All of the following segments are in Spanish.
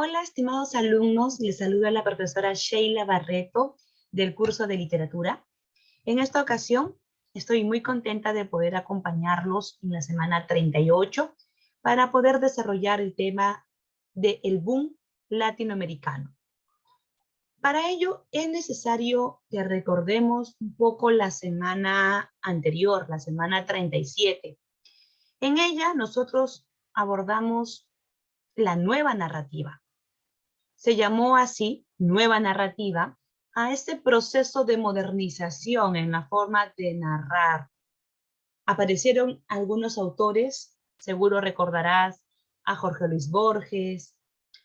Hola, estimados alumnos, les saluda la profesora Sheila Barreto del curso de literatura. En esta ocasión, estoy muy contenta de poder acompañarlos en la semana 38 para poder desarrollar el tema del boom latinoamericano. Para ello, es necesario que recordemos un poco la semana anterior, la semana 37. En ella, nosotros abordamos la nueva narrativa. Se llamó así, nueva narrativa, a este proceso de modernización en la forma de narrar. Aparecieron algunos autores, seguro recordarás a Jorge Luis Borges,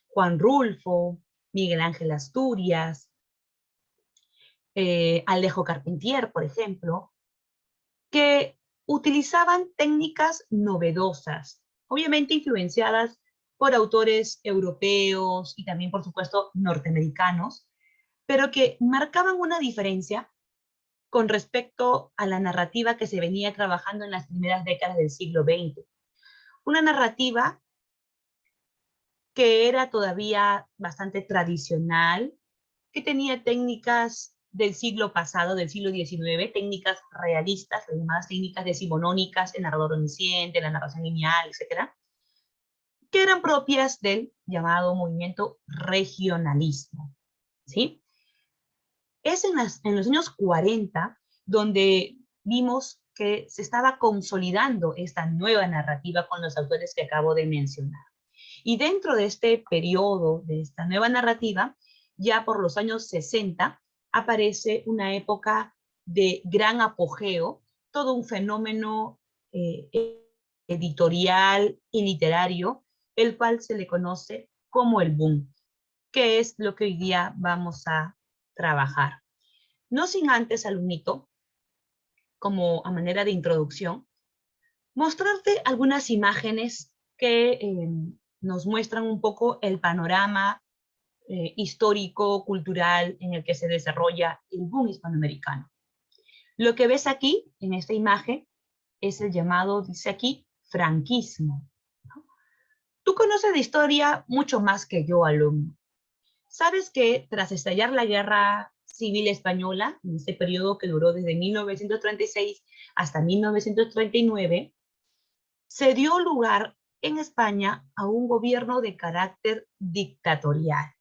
Juan Rulfo, Miguel Ángel Asturias, Alejo Carpentier, por ejemplo, que utilizaban técnicas novedosas, obviamente influenciadas por autores europeos y también, por supuesto, norteamericanos, pero que marcaban una diferencia con respecto a la narrativa que se venía trabajando en las primeras décadas del siglo XX. Una narrativa que era todavía bastante tradicional, que tenía técnicas del siglo pasado, del siglo XIX, técnicas realistas, las llamadas técnicas decimonónicas, el narrador omnisciente, la narración lineal, etcétera, que eran propias del llamado movimiento regionalismo, ¿sí? Es en los años 40 donde vimos que se estaba consolidando esta nueva narrativa con los autores que acabo de mencionar. Y dentro de este periodo, de esta nueva narrativa, ya por los años 60, aparece una época de gran apogeo, todo un fenómeno editorial y literario, el cual se le conoce como el boom, que es lo que hoy día vamos a trabajar. No sin antes, alumnito, como a manera de introducción, mostrarte algunas imágenes que nos muestran un poco el panorama histórico, cultural en el que se desarrolla el boom hispanoamericano. Lo que ves aquí, en esta imagen, es el llamado, dice aquí, franquismo. Tú conoces de historia mucho más que yo, alumno. Sabes que tras estallar la Guerra Civil Española, en este periodo que duró desde 1936 hasta 1939, se dio lugar en España a un gobierno de carácter dictatorial.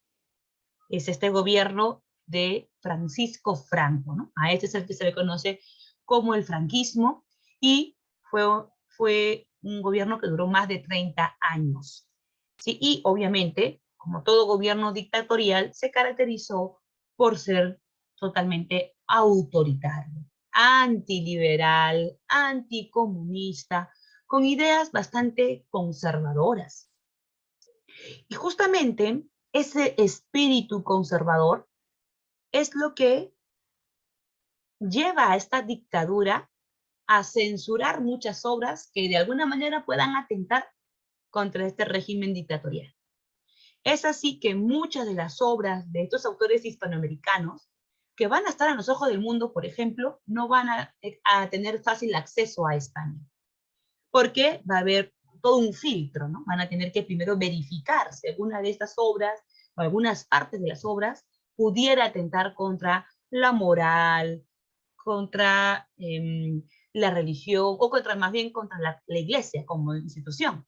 Es este gobierno de Francisco Franco, ¿no? A este es el que se le conoce como el franquismo y fue un gobierno que duró más de 30 años. ¿Sí? Y obviamente, como todo gobierno dictatorial, se caracterizó por ser totalmente autoritario, antiliberal, anticomunista, con ideas bastante conservadoras. Y justamente ese espíritu conservador es lo que lleva a esta dictadura a censurar muchas obras que de alguna manera puedan atentar contra este régimen dictatorial. Es así que muchas de las obras de estos autores hispanoamericanos que van a estar a los ojos del mundo, por ejemplo, no van a tener fácil acceso a España, porque va a haber todo un filtro, ¿no? Van a tener que primero verificar si alguna de estas obras o algunas partes de las obras pudiera atentar contra la moral, contra la religión o contra más bien contra la iglesia como institución,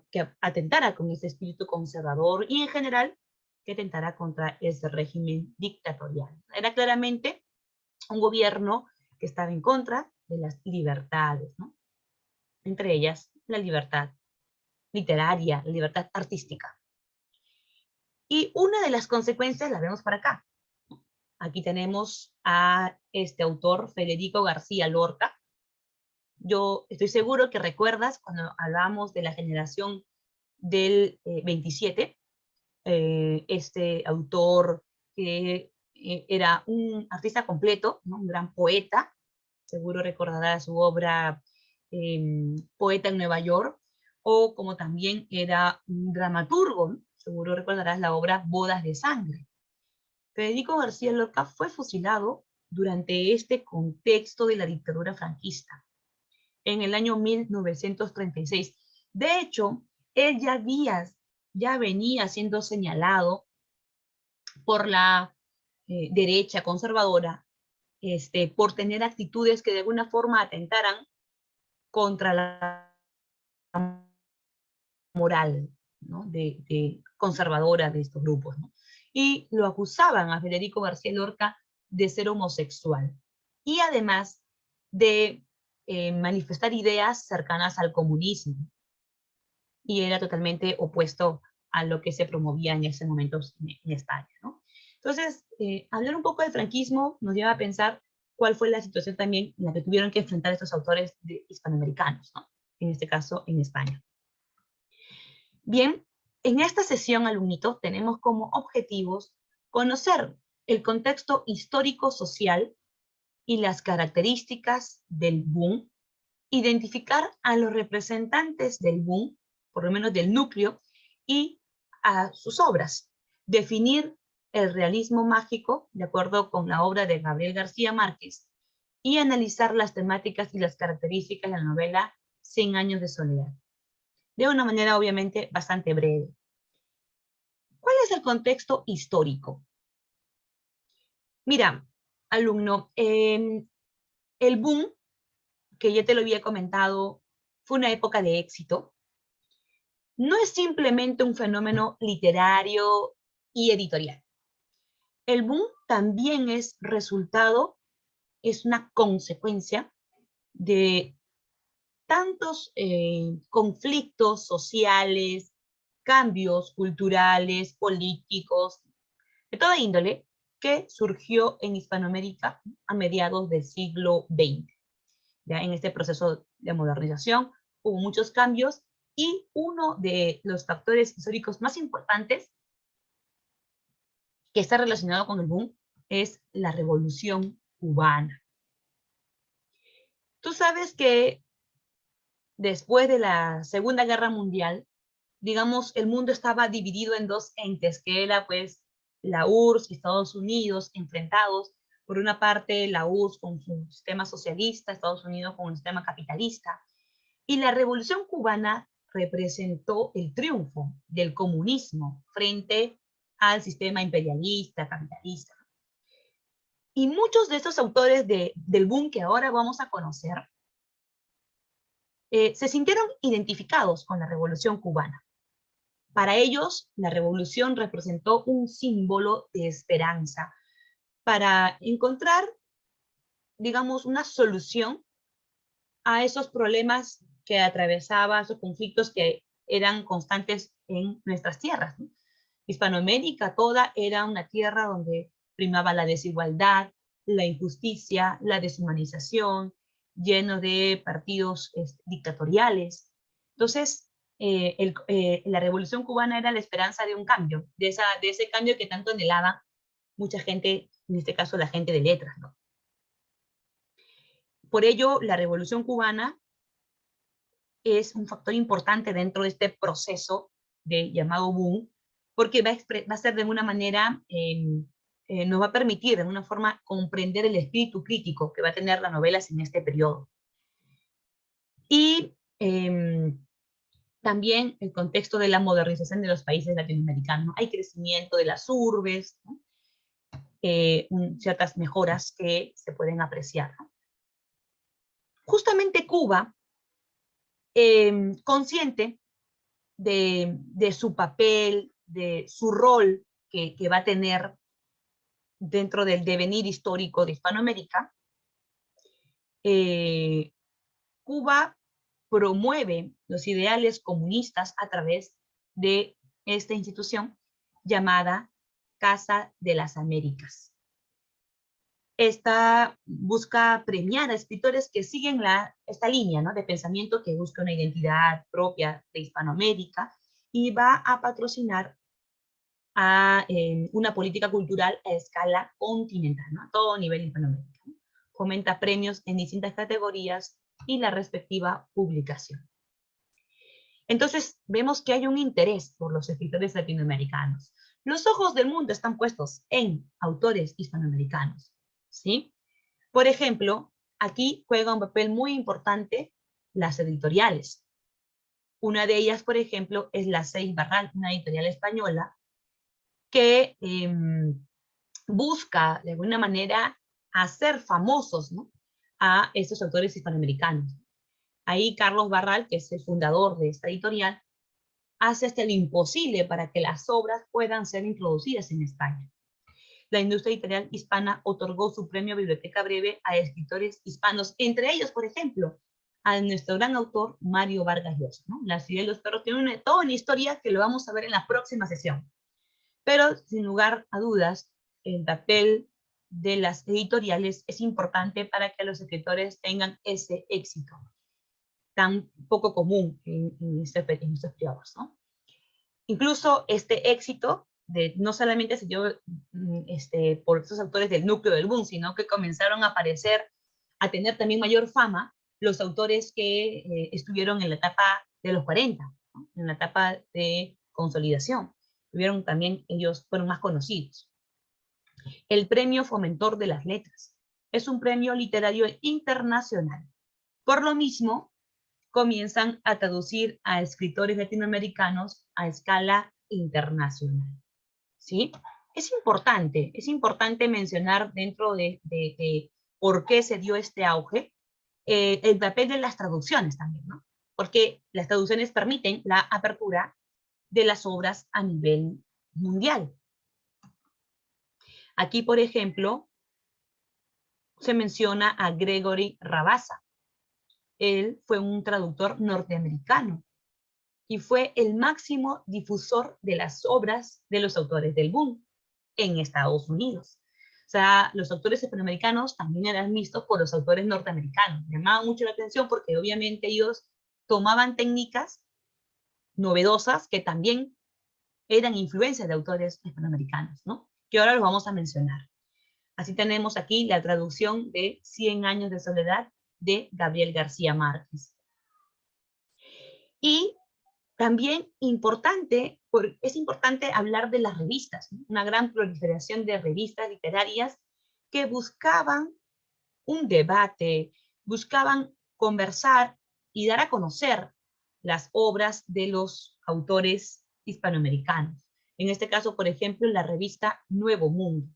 que atentara con ese espíritu conservador y en general que atentara contra ese régimen dictatorial. Era claramente un gobierno que estaba en contra de las libertades, ¿no? Entre ellas la libertad literaria, la libertad artística. Y una de las consecuencias la vemos para acá. Aquí tenemos a este autor, Federico García Lorca. Yo estoy seguro que recuerdas cuando hablamos de la generación del 27, este autor que era un artista completo, ¿no? Un gran poeta, seguro recordarás su obra Poeta en Nueva York, o como también era un dramaturgo, ¿no? Seguro recordarás la obra Bodas de Sangre. Federico García Lorca fue fusilado durante este contexto de la dictadura franquista, en el año 1936. De hecho, él ya había ya venía siendo señalado por la derecha conservadora por tener actitudes que de alguna forma atentaran contra la moral, ¿no? Conservadora de estos grupos, ¿no? Y lo acusaban a Federico García Lorca de ser homosexual y además de manifestar ideas cercanas al comunismo, y era totalmente opuesto a lo que se promovía en ese momento en España, ¿no? Entonces, hablar un poco del franquismo nos lleva a pensar cuál fue la situación también en la que tuvieron que enfrentar estos autores hispanoamericanos, ¿no? En este caso, en España. Bien, en esta sesión, alumnito, tenemos como objetivos conocer el contexto histórico-social y las características del boom, identificar a los representantes del boom, por lo menos del núcleo, y a sus obras, definir el realismo mágico, de acuerdo con la obra de Gabriel García Márquez, y analizar las temáticas y las características de la novela 100 años de soledad, de una manera obviamente bastante breve. ¿Cuál es el contexto histórico? Mira, alumno, el boom, que ya te lo había comentado, fue una época de éxito. No es simplemente un fenómeno literario y editorial. El boom también es resultado, es una consecuencia de tantos conflictos sociales, cambios culturales, políticos, de toda índole, que surgió en Hispanoamérica a mediados del siglo XX. Ya en este proceso de modernización hubo muchos cambios y uno de los factores históricos más importantes que está relacionado con el boom es la Revolución Cubana. Tú sabes que después de la Segunda Guerra Mundial, digamos, el mundo estaba dividido en dos entes, que era pues la URSS y Estados Unidos enfrentados. Por una parte, la URSS con su sistema socialista, Estados Unidos con un sistema capitalista. Y la Revolución Cubana representó el triunfo del comunismo frente al sistema imperialista, capitalista. Y muchos de estos autores del boom que ahora vamos a conocer se sintieron identificados con la Revolución Cubana. Para ellos, la revolución representó un símbolo de esperanza para encontrar, digamos, una solución a esos problemas que atravesaba, esos conflictos que eran constantes en nuestras tierras, ¿no? Hispanoamérica toda era una tierra donde primaba la desigualdad, la injusticia, la deshumanización, lleno de partidos dictatoriales. Entonces, la Revolución Cubana era la esperanza de un cambio, de ese cambio que tanto anhelaba mucha gente, en este caso la gente de letras, ¿no? Por ello, la Revolución Cubana es un factor importante dentro de este proceso de llamado boom, porque va a ser de alguna manera, nos va a permitir de alguna forma comprender el espíritu crítico que va a tener las novelas en este periodo. Y también el contexto de la modernización de los países latinoamericanos, ¿no? Hay crecimiento de las urbes, ¿no? Ciertas mejoras que se pueden apreciar, ¿no? Justamente Cuba, consciente de su papel, de su rol que va a tener dentro del devenir histórico de Hispanoamérica, Cuba promueve los ideales comunistas a través de esta institución llamada Casa de las Américas. Esta busca premiar a escritores que siguen esta línea, ¿no?, de pensamiento que busca una identidad propia de Hispanoamérica y va a patrocinar a una política cultural a escala continental, ¿no?, a todo nivel hispanoamericano. Fomenta premios en distintas categorías y la respectiva publicación. Entonces, vemos que hay un interés por los escritores latinoamericanos. Los ojos del mundo están puestos en autores hispanoamericanos, ¿sí? Por ejemplo, aquí juega un papel muy importante las editoriales. Una de ellas, por ejemplo, es La Seis Barral, una editorial española que busca de alguna manera hacer famosos, ¿no?, a estos autores hispanoamericanos. Ahí Carlos Barral, que es el fundador de esta editorial, hace hasta lo imposible para que las obras puedan ser introducidas en España. La industria editorial hispana otorgó su premio Biblioteca Breve a escritores hispanos, entre ellos, por ejemplo, a nuestro gran autor Mario Vargas Llosa, ¿no? La ciudad de los perros tiene toda una historia que lo vamos a ver en la próxima sesión. Pero, sin lugar a dudas, el papel de las editoriales es importante para que los escritores tengan ese éxito tan poco común en estos periodos, ¿no? Incluso este éxito no solamente se dio por estos autores del núcleo del boom, sino que comenzaron a aparecer, a tener también mayor fama, los autores que estuvieron en la etapa de los 40, ¿no?, en la etapa de consolidación. También ellos fueron más conocidos. El Premio Fomentor de las Letras es un premio literario internacional. Por lo mismo, comienzan a traducir a escritores latinoamericanos a escala internacional, ¿sí? Es importante mencionar dentro de por qué se dio este auge, el papel de las traducciones también, ¿no? Porque las traducciones permiten la apertura de las obras a nivel mundial. Aquí, por ejemplo, se menciona a Gregory Rabassa. Él fue un traductor norteamericano y fue el máximo difusor de las obras de los autores del boom en Estados Unidos. O sea, los autores hispanoamericanos también eran vistos por los autores norteamericanos. Llamaban mucho la atención porque obviamente ellos tomaban técnicas novedosas que también eran influencias de autores hispanoamericanos, ¿no?, que ahora los vamos a mencionar. Así tenemos aquí la traducción de 100 años de soledad de Gabriel García Márquez. Y también es importante hablar de las revistas, ¿no?, una gran proliferación de revistas literarias que buscaban un debate, buscaban conversar y dar a conocer las obras de los autores hispanoamericanos. En este caso, por ejemplo, la revista Nuevo Mundo.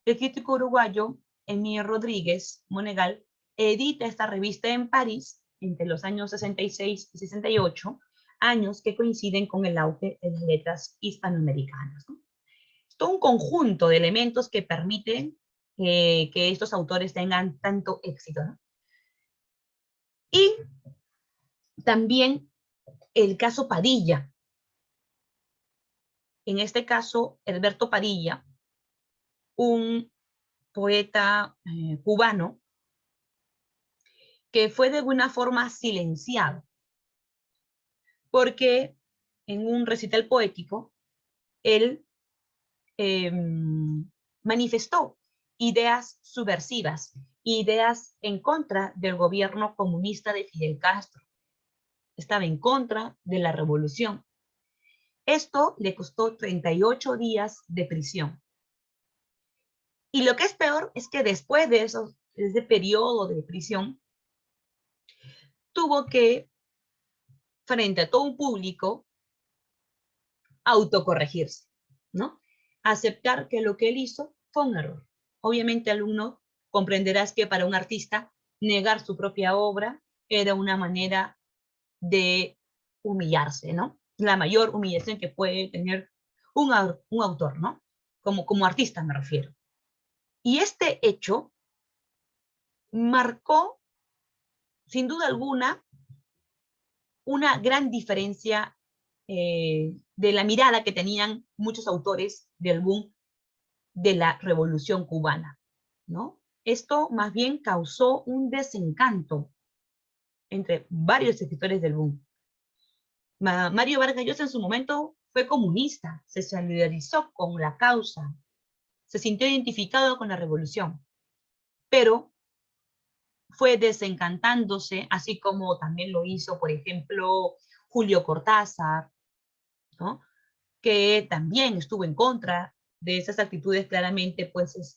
El crítico uruguayo Emilio Rodríguez Monegal edita esta revista en París entre los años 66 y 68, años que coinciden con el auge de las letras hispanoamericanas, ¿no? Es todo un conjunto de elementos que permiten que estos autores tengan tanto éxito, ¿no? Y también el caso Padilla. En este caso, Herberto Padilla, un poeta cubano que fue de alguna forma silenciado, porque en un recital poético, él manifestó ideas subversivas, ideas en contra del gobierno comunista de Fidel Castro. Estaba en contra de la revolución. Esto le costó 38 días de prisión. Y lo que es peor es que después de ese periodo de prisión, tuvo que, frente a todo un público, autocorregirse, ¿no? Aceptar que lo que él hizo fue un error. Obviamente, alumno, comprenderás que para un artista negar su propia obra era una manera de humillarse, ¿no? La mayor humillación que puede tener un autor, ¿no? Como artista me refiero. Y este hecho marcó, sin duda alguna, una gran diferencia de la mirada que tenían muchos autores del boom de la Revolución Cubana, ¿no? Esto más bien causó un desencanto entre varios escritores del boom. Mario Vargas Llosa en su momento fue comunista, se solidarizó con la causa, se sintió identificado con la revolución, pero fue desencantándose, así como también lo hizo, por ejemplo, Julio Cortázar, ¿no?, que también estuvo en contra de esas actitudes claramente, pues,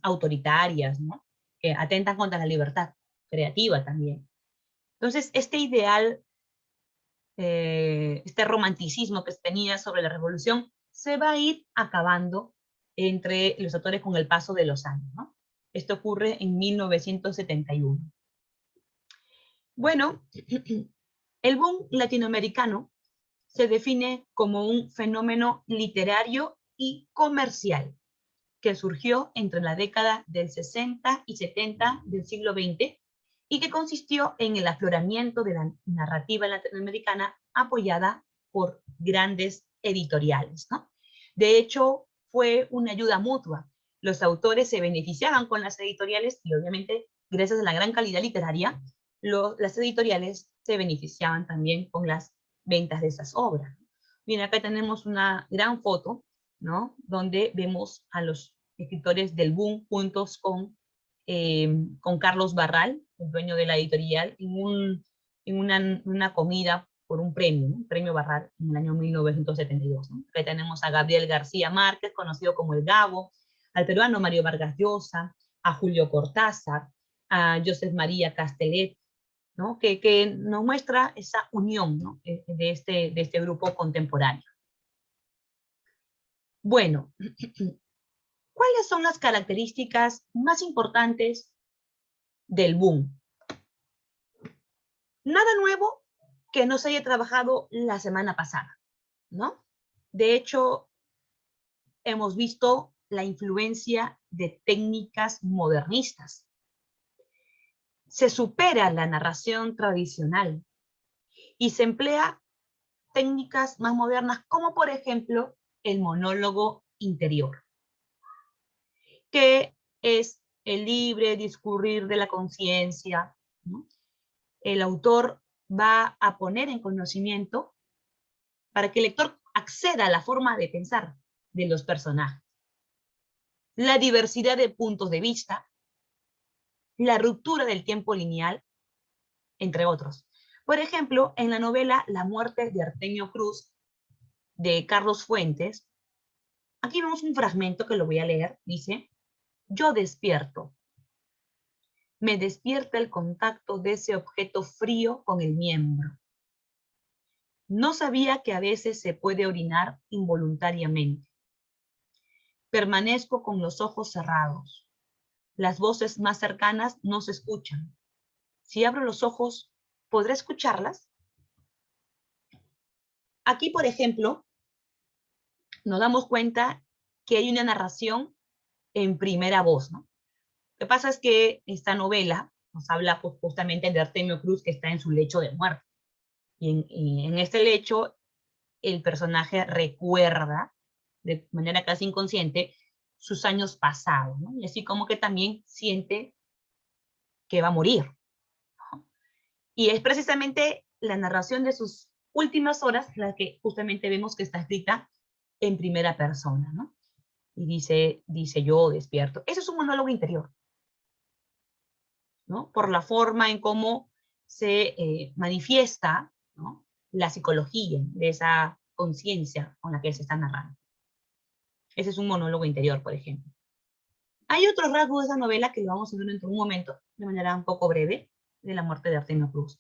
autoritarias, ¿no?, que atentan contra la libertad creativa también. Entonces, este ideal este romanticismo que se tenía sobre la revolución se va a ir acabando entre los autores con el paso de los años, ¿no? Esto ocurre en 1971. Bueno, el boom latinoamericano se define como un fenómeno literario y comercial que surgió entre la década del 60 y 70 del siglo XX y que consistió en el afloramiento de la narrativa latinoamericana apoyada por grandes editoriales, ¿no? De hecho, fue una ayuda mutua. Los autores se beneficiaban con las editoriales y obviamente, gracias a la gran calidad literaria, las editoriales se beneficiaban también con las ventas de esas obras. Bien, acá tenemos una gran foto, ¿no? Donde vemos a los escritores del boom juntos con Carlos Barral, el dueño de la editorial, en una comida por un premio, ¿no? Un premio Barral en el año 1972. ¿No? Acá tenemos a Gabriel García Márquez, conocido como el Gabo, al peruano Mario Vargas Llosa, a Julio Cortázar, a Joseph María Castellet, ¿no? que nos muestra esa unión, ¿no? de este grupo contemporáneo. Bueno, ¿cuáles son las características más importantes del boom? Nada nuevo que no se haya trabajado la semana pasada, ¿no? De hecho, hemos visto la influencia de técnicas modernistas. Se supera la narración tradicional y se emplea técnicas más modernas, como por ejemplo el monólogo interior, que es el libre discurrir de la conciencia, ¿no? El autor va a poner en conocimiento para que el lector acceda a la forma de pensar de los personajes. La diversidad de puntos de vista, la ruptura del tiempo lineal, entre otros. Por ejemplo, en la novela La muerte de Artemio Cruz, de Carlos Fuentes, aquí vemos un fragmento que lo voy a leer. Dice: yo despierto. Me despierta el contacto de ese objeto frío con el miembro. No sabía que a veces se puede orinar involuntariamente. Permanezco con los ojos cerrados. Las voces más cercanas no se escuchan. Si abro los ojos, ¿podré escucharlas? Aquí, por ejemplo, nos damos cuenta que hay una narración en primera voz, ¿no? Lo que pasa es que esta novela nos habla justamente de Artemio Cruz, que está en su lecho de muerte. Y en este lecho, el personaje recuerda, de manera casi inconsciente, sus años pasados, ¿no? Y así como que también siente que va a morir, ¿no? Y es precisamente la narración de sus últimas horas la que justamente vemos que está escrita en primera persona, ¿no? Y dice yo despierto. Eso es un monólogo interior, ¿no? Por la forma en cómo se manifiesta, ¿no? La psicología de esa conciencia con la que se está narrando. Ese es un monólogo interior, por ejemplo. Hay otros rasgos de esa novela que lo vamos a ver en un momento, de manera un poco breve, de la muerte de Artemio Cruz.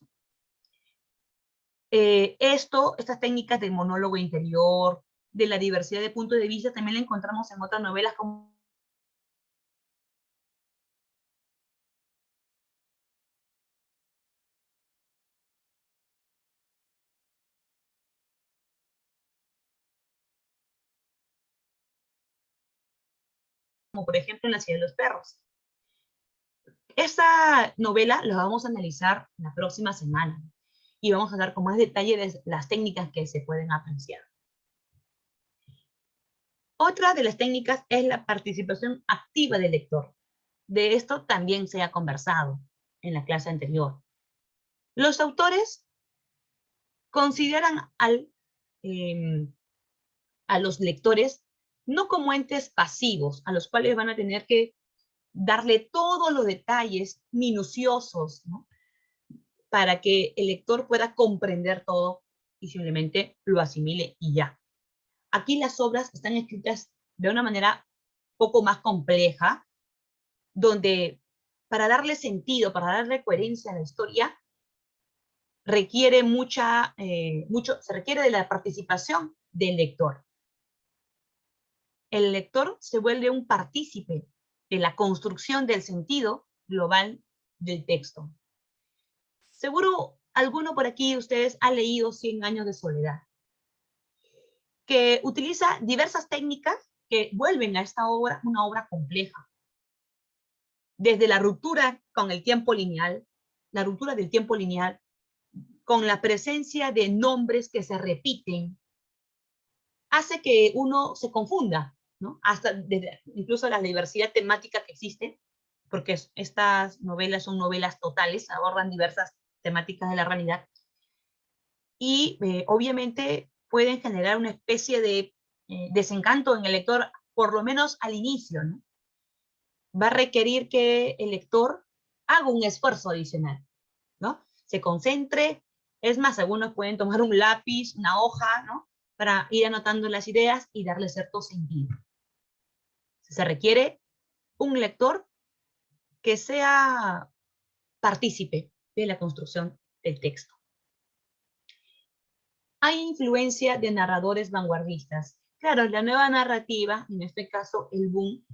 Estas técnicas de monólogo interior, de la diversidad de puntos de vista, también la encontramos en otras novelas como por ejemplo en La ciudad de los perros. Esta novela la vamos a analizar la próxima semana y vamos a dar con más detalle de las técnicas que se pueden apreciar. Otra de las técnicas es la participación activa del lector. De esto también se ha conversado en la clase anterior. Los autores consideran a los lectores no como entes pasivos, a los cuales van a tener que darle todos los detalles minuciosos, ¿no? Para que el lector pueda comprender todo y simplemente lo asimile y ya. Aquí las obras están escritas de una manera poco más compleja, donde para darle sentido, para darle coherencia a la historia, requiere se requiere de la participación del lector. El lector se vuelve un partícipe de la construcción del sentido global del texto. Seguro alguno por aquí de ustedes ha leído 100 años de soledad, que utiliza diversas técnicas que vuelven a esta obra una obra compleja. Desde la ruptura con el tiempo lineal, la ruptura del tiempo lineal, con la presencia de nombres que se repiten, hace que uno se confunda, ¿no? Hasta incluso la diversidad temática que existe, porque estas novelas son novelas totales, abordan diversas temáticas de la realidad, y obviamente pueden generar una especie de desencanto en el lector, por lo menos al inicio, ¿no? Va a requerir que el lector haga un esfuerzo adicional, ¿no? Se concentre, es más, algunos pueden tomar un lápiz, una hoja, ¿no? Para ir anotando las ideas y darle cierto sentido. Se requiere un lector que sea partícipe de la construcción del texto. Hay influencia de narradores vanguardistas. Claro, la nueva narrativa, en este caso el boom,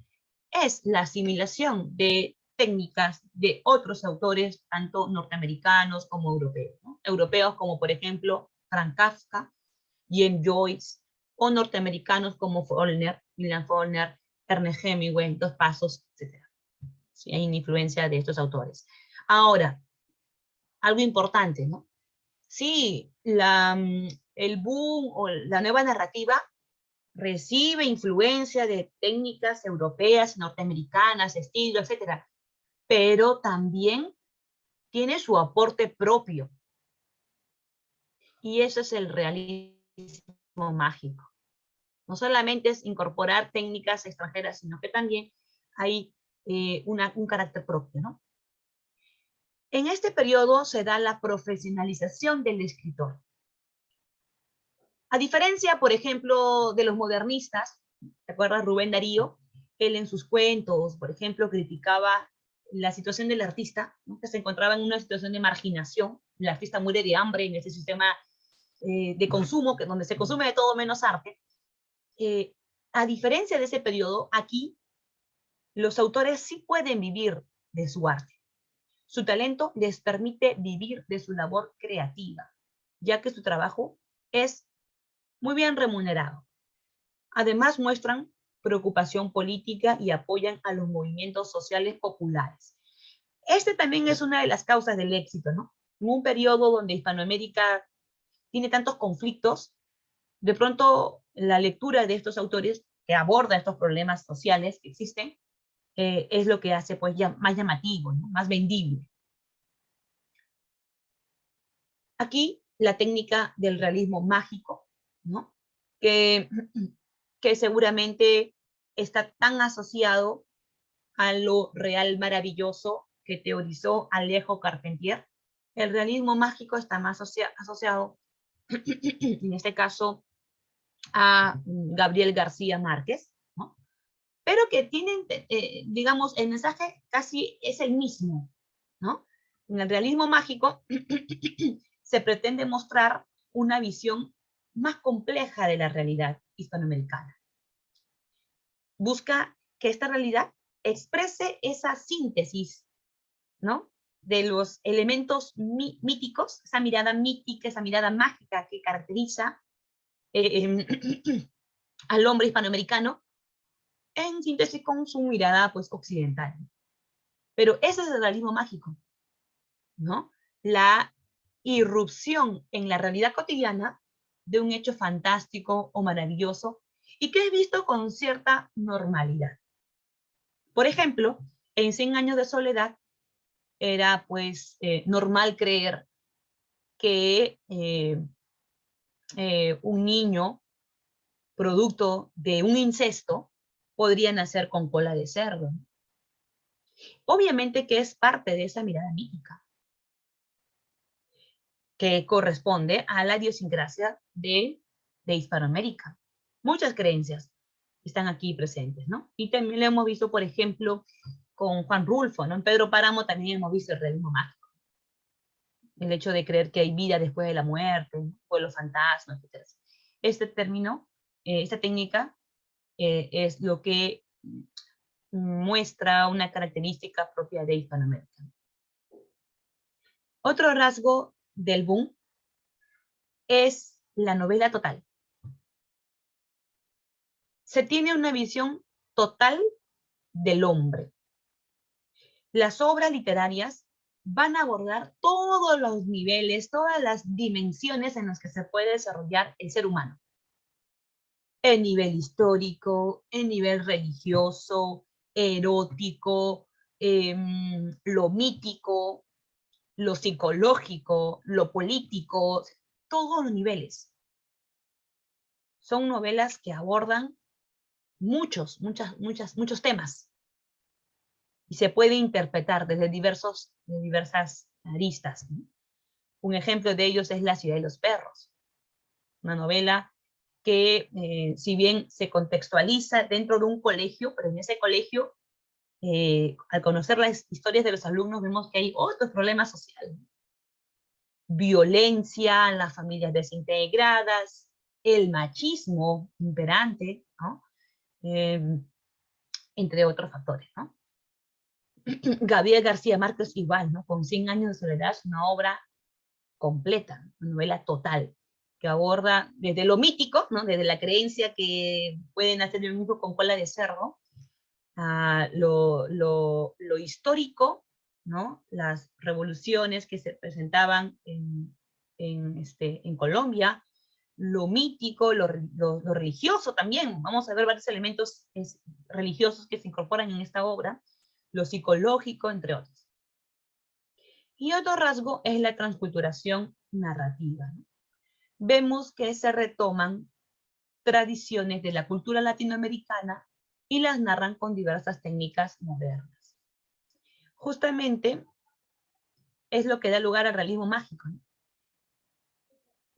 es la asimilación de técnicas de otros autores, tanto norteamericanos como europeos, ¿no? Europeos como, por ejemplo, Frank Kafka, James Joyce, o norteamericanos como Faulkner, William Faulkner, Ernest Hemingway, Dos Pasos, etc. Sí, hay una influencia de estos autores. Ahora, algo importante, ¿no? Sí, el boom o la nueva narrativa recibe influencia de técnicas europeas, norteamericanas, estilo, etcétera, pero también tiene su aporte propio. Y eso es el realismo mágico. No solamente es incorporar técnicas extranjeras, sino que también hay un carácter propio, ¿no? En este periodo se da la profesionalización del escritor. A diferencia, por ejemplo, de los modernistas, ¿te acuerdas Rubén Darío? Él en sus cuentos, por ejemplo, criticaba la situación del artista, ¿no? Que se encontraba en una situación de marginación. El artista muere de hambre en ese sistema de consumo, donde se consume de todo menos arte. A diferencia de ese periodo, aquí los autores sí pueden vivir de su arte. Su talento les permite vivir de su labor creativa, ya que su trabajo es muy bien remunerado. Además, muestran preocupación política y apoyan a los movimientos sociales populares. Este también es una de las causas del éxito, ¿no? En un periodo donde Hispanoamérica tiene tantos conflictos, de pronto la lectura de estos autores que aborda estos problemas sociales que existen es lo que hace pues ya más llamativo, ¿no? Más vendible. Aquí la técnica del realismo mágico, ¿no? que seguramente está tan asociado a lo real maravilloso que teorizó Alejo Carpentier. El realismo mágico está más asociado, en este caso, a Gabriel García Márquez, ¿no? Pero que tienen, digamos, el mensaje casi es el mismo, ¿no? En el realismo mágico se pretende mostrar una visión más compleja de la realidad hispanoamericana. Busca que esta realidad exprese esa síntesis, ¿no? De los elementos míticos, esa mirada mítica, esa mirada mágica que caracteriza al hombre hispanoamericano, en síntesis con su mirada pues occidental. Pero ese es el realismo mágico, ¿no? La irrupción en la realidad cotidiana de un hecho fantástico o maravilloso y que es visto con cierta normalidad. Por ejemplo, en 100 años de soledad era pues normal creer que un niño producto de un incesto podría nacer con cola de cerdo. Obviamente que es parte de esa mirada mítica que corresponde a la idiosincrasia de Hispanoamérica. Muchas creencias están aquí presentes, ¿no? Y también lo hemos visto, por ejemplo, con Juan Rulfo, ¿no? En Pedro Páramo también hemos visto el realismo mágico. el hecho de creer que hay vida después de la muerte, o los fantasmas, etc. Este término, esta técnica, es lo que muestra una característica propia de Hispanoamérica. Otro rasgo del boom es la novela total. Se tiene una visión total del hombre. Las obras literarias van a abordar todos los niveles, todas las dimensiones en las que se puede desarrollar el ser humano. El nivel histórico, el nivel religioso, erótico, lo mítico, lo psicológico, lo político, todos los niveles. Son novelas que abordan muchos temas y se puede interpretar desde diversas aristas, ¿no? Un ejemplo de ellos es La ciudad de los perros, una novela que, si bien se contextualiza dentro de un colegio, pero en ese colegio, al conocer las historias de los alumnos, vemos que hay otros problemas sociales. Violencia, las familias desintegradas, el machismo imperante, ¿no? Entre otros factores, ¿no? Gabriel García Márquez igual, ¿no? Con 100 años de soledad, es una obra completa, una novela total, que aborda desde lo mítico, ¿no? Desde la creencia que pueden hacer el mismo con cola de cerdo, a lo histórico, ¿no? Las revoluciones que se presentaban en Colombia, lo mítico, lo religioso también. Vamos a ver varios elementos religiosos que se incorporan en esta obra, lo psicológico, entre otros. Y otro rasgo es la transculturación narrativa, ¿no? Vemos que se retoman tradiciones de la cultura latinoamericana y las narran con diversas técnicas modernas. Justamente es lo que da lugar al realismo mágico, ¿no?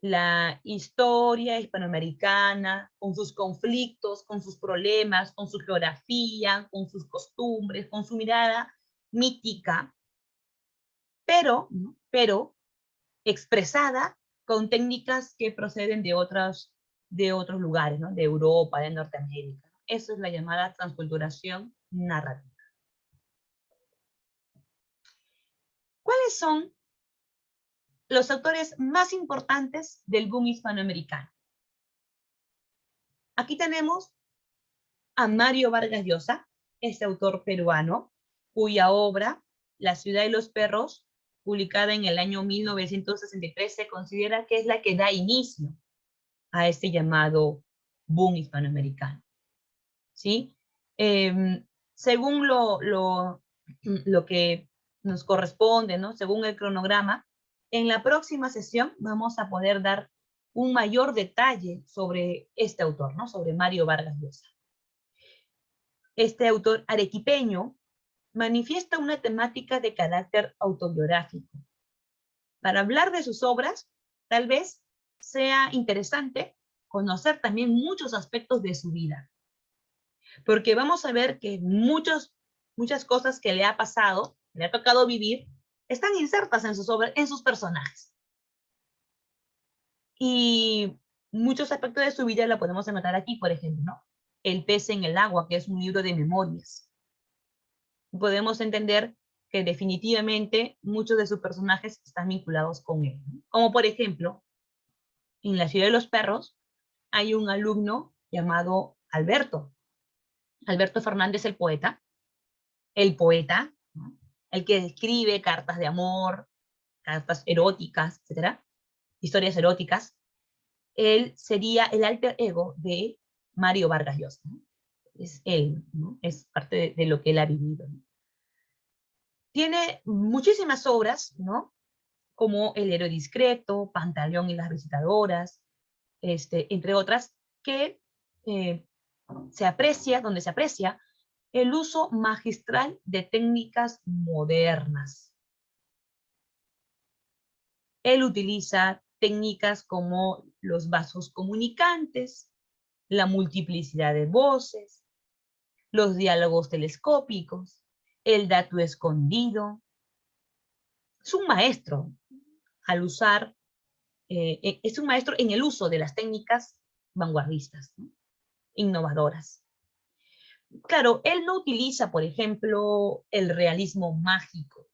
La historia hispanoamericana, con sus conflictos, con sus problemas, con su geografía, con sus costumbres, con su mirada mítica, pero expresada con técnicas que proceden de otros lugares, ¿no? De Europa, de Norteamérica. Eso es la llamada transculturación narrativa. ¿Cuáles son los autores más importantes del boom hispanoamericano? Aquí tenemos a Mario Vargas Llosa, este autor peruano, cuya obra, La ciudad de los perros, publicada en el año 1963, se considera que es la que da inicio a este llamado boom hispanoamericano, ¿sí? Según lo que nos corresponde, ¿no? Según el cronograma, en la próxima sesión vamos a poder dar un mayor detalle sobre este autor, ¿no? Sobre Mario Vargas Llosa. Este autor arequipeño manifiesta una temática de carácter autobiográfico. Para hablar de sus obras, tal vez sea interesante conocer también muchos aspectos de su vida, porque vamos a ver que muchas cosas que le ha pasado, le ha tocado vivir, están insertas en sus obras, en sus personajes. Y muchos aspectos de su vida la podemos anotar aquí, por ejemplo, ¿no? El pez en el agua, que es un libro de memorias. Podemos entender que definitivamente muchos de sus personajes están vinculados con él, ¿no? Como por ejemplo, en La ciudad de los perros hay un alumno llamado Alberto. Alberto Fernández, el poeta, ¿no? El que escribe cartas de amor, cartas eróticas, etcétera, historias eróticas. Él sería el alter ego de Mario Vargas Llosa, ¿no? Es él, ¿no? Es parte de lo que él ha vivido, ¿no? Tiene muchísimas obras, ¿no? Como El héroe discreto, Pantaleón y las visitadoras, entre otras, que donde se aprecia el uso magistral de técnicas modernas. Él utiliza técnicas como los vasos comunicantes, la multiplicidad de voces, los diálogos telescópicos, el dato escondido. Es un maestro al usar, es un maestro en el uso de las técnicas vanguardistas, ¿no? Innovadoras. Claro, él no utiliza, por ejemplo, el realismo mágico,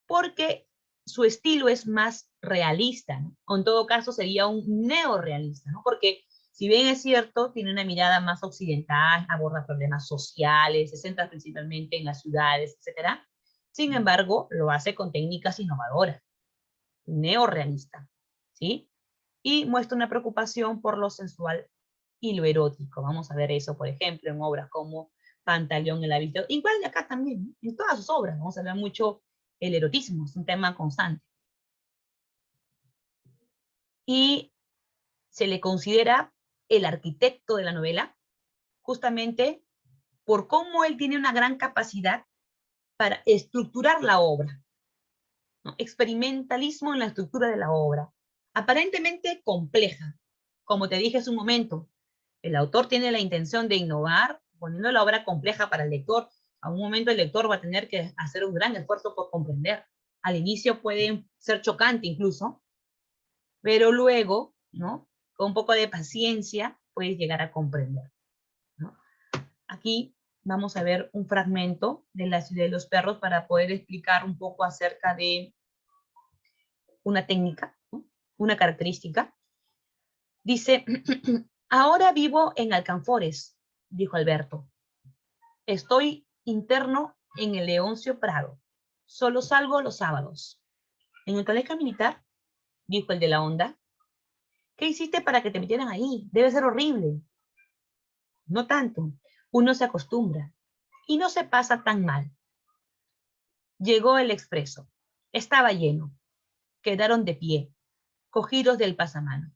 porque su estilo es más realista, ¿no? O en todo caso sería un neorrealista, ¿no? Porque si bien es cierto, tiene una mirada más occidental, aborda problemas sociales, se centra principalmente en las ciudades, etcétera. Sin embargo, lo hace con técnicas innovadoras, neorrealista, ¿sí? Y muestra una preocupación por lo sensual y lo erótico. Vamos a ver eso, por ejemplo, en obras como Pantaleón el hábito. Igual de acá también, ¿no? En todas sus obras vamos a ver mucho el erotismo, es un tema constante. Y se le considera el arquitecto de la novela justamente por cómo él tiene una gran capacidad para estructurar la obra, ¿no? Experimentalismo en la estructura de la obra, aparentemente compleja. Como te dije hace un momento, el autor tiene la intención de innovar, poniendo la obra compleja para el lector. A un momento el lector va a tener que hacer un gran esfuerzo por comprender. Al inicio puede ser chocante incluso, pero luego, ¿no? Con un poco de paciencia puedes llegar a comprender, ¿no? Aquí vamos a ver un fragmento de La ciudad de los perros para poder explicar un poco acerca de una técnica, ¿no? Una característica. Dice, ahora vivo en Alcanfores, dijo Alberto. Estoy interno en el Leoncio Prado. Solo salgo los sábados. ¿En el colegio militar? Dijo el de la onda. ¿Qué hiciste para que te metieran ahí? Debe ser horrible. No tanto. Uno se acostumbra. Y no se pasa tan mal. Llegó el expreso. Estaba lleno. Quedaron de pie, cogidos del pasamano.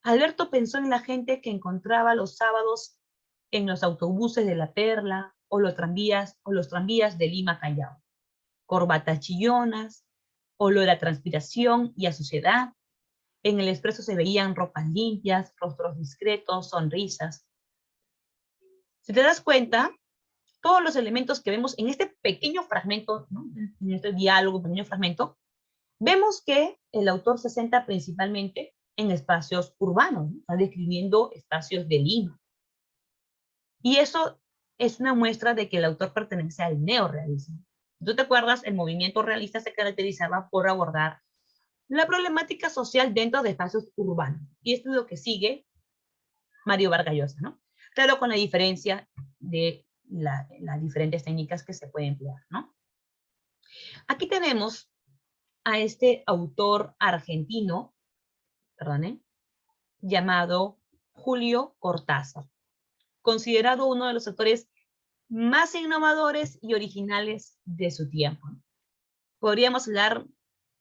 Alberto pensó en la gente que encontraba los sábados en los autobuses de La Perla o los tranvías de Lima Callao. Corbatas chillonas, olor a transpiración y a suciedad. En el expreso se veían ropas limpias, rostros discretos, sonrisas. Si te das cuenta, todos los elementos que vemos en este pequeño fragmento, ¿no? En este diálogo, pequeño fragmento, vemos que el autor se centra principalmente en espacios urbanos, ¿no? Está describiendo espacios de Lima. Y eso es una muestra de que el autor pertenece al neorrealismo. ¿Tú te acuerdas? El movimiento realista se caracterizaba por abordar la problemática social dentro de espacios urbanos. Y esto es lo que sigue Mario Vargas Llosa, ¿no? Claro, con la diferencia de las diferentes técnicas que se pueden emplear, ¿no? Aquí tenemos a este autor argentino, perdón, llamado Julio Cortázar, considerado uno de los autores más innovadores y originales de su tiempo. Podríamos hablar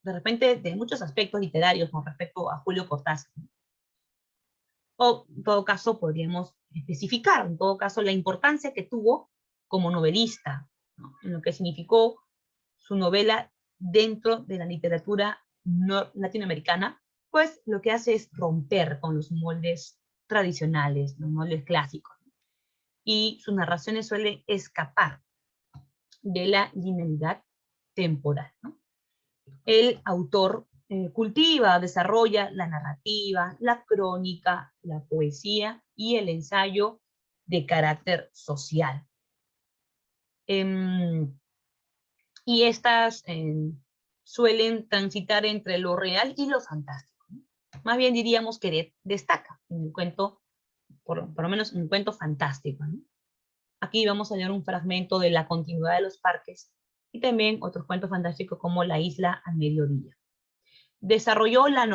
de repente de muchos aspectos literarios con respecto a Julio Cortázar. O en todo caso podríamos especificar, en todo caso, la importancia que tuvo como novelista, ¿no? En lo que significó su novela dentro de la literatura latinoamericana, pues lo que hace es romper con los moldes tradicionales, los moldes clásicos. Y sus narraciones suelen escapar de la linealidad temporal, ¿no? El autor cultiva, desarrolla la narrativa, la crónica, la poesía y el ensayo de carácter social. Y estas suelen transitar entre lo real y lo fantástico, ¿no? Más bien diríamos que destaca en el cuento, por lo menos en un cuento fantástico, ¿no? Aquí vamos a leer un fragmento de La continuidad de los parques y también otros cuentos fantásticos como La isla al mediodía. Desarrolló la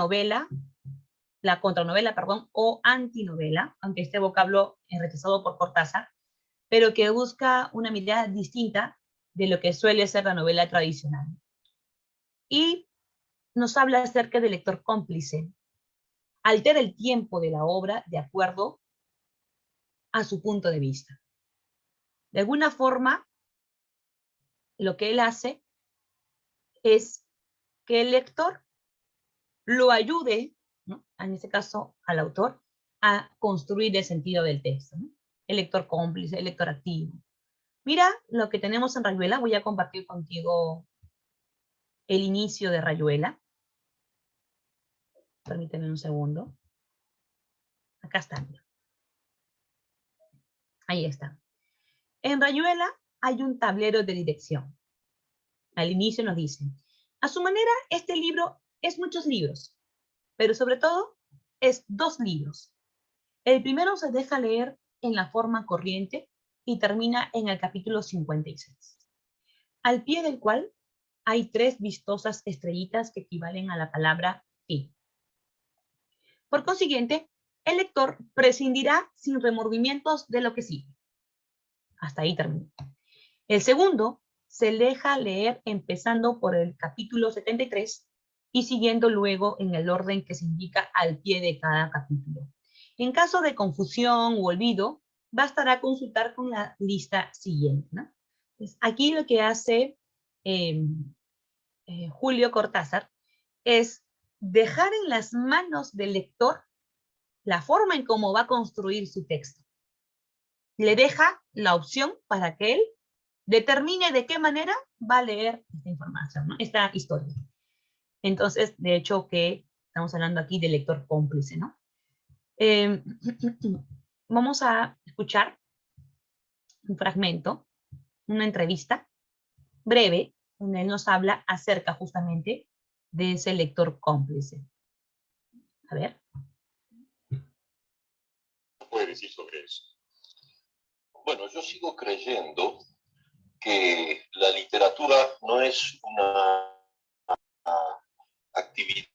contranovela, perdón, o antinovela, aunque este vocablo es rechazado por Cortázar, pero que busca una mirada distinta de lo que suele ser la novela tradicional. Y nos habla acerca del lector cómplice. Altera el tiempo de la obra de acuerdo a su punto de vista. De alguna forma, lo que él hace es que el lector lo ayude, ¿no? En este caso al autor, a construir el sentido del texto, ¿no? El lector cómplice, el lector activo. Mira lo que tenemos en Rayuela. Voy a compartir contigo el inicio de Rayuela. Permíteme un segundo. Acá está. Ahí está. En Rayuela hay un tablero de dirección. Al inicio nos dicen, a su manera, este libro es muchos libros, pero sobre todo es 2 libros. El primero se deja leer en la forma corriente y termina en el capítulo 56, al pie del cual hay 3 vistosas estrellitas que equivalen a la palabra y. Por consiguiente, el lector prescindirá sin remordimientos de lo que sigue. Hasta ahí termina. El segundo se deja leer empezando por el capítulo 73 y siguiendo luego en el orden que se indica al pie de cada capítulo. En caso de confusión u olvido, bastará consultar con la lista siguiente, ¿no? Pues aquí lo que hace Julio Cortázar es dejar en las manos del lector la forma en cómo va a construir su texto. Le deja la opción para que él determine de qué manera va a leer esta información, ¿no? Esta historia. Entonces, de hecho, que estamos hablando aquí de lector cómplice, ¿no? Vamos a escuchar un fragmento, una entrevista breve, donde él nos habla acerca justamente de ese lector cómplice. A ver. ¿Qué puede decir sobre eso? Bueno, yo sigo creyendo que la literatura no es una actividad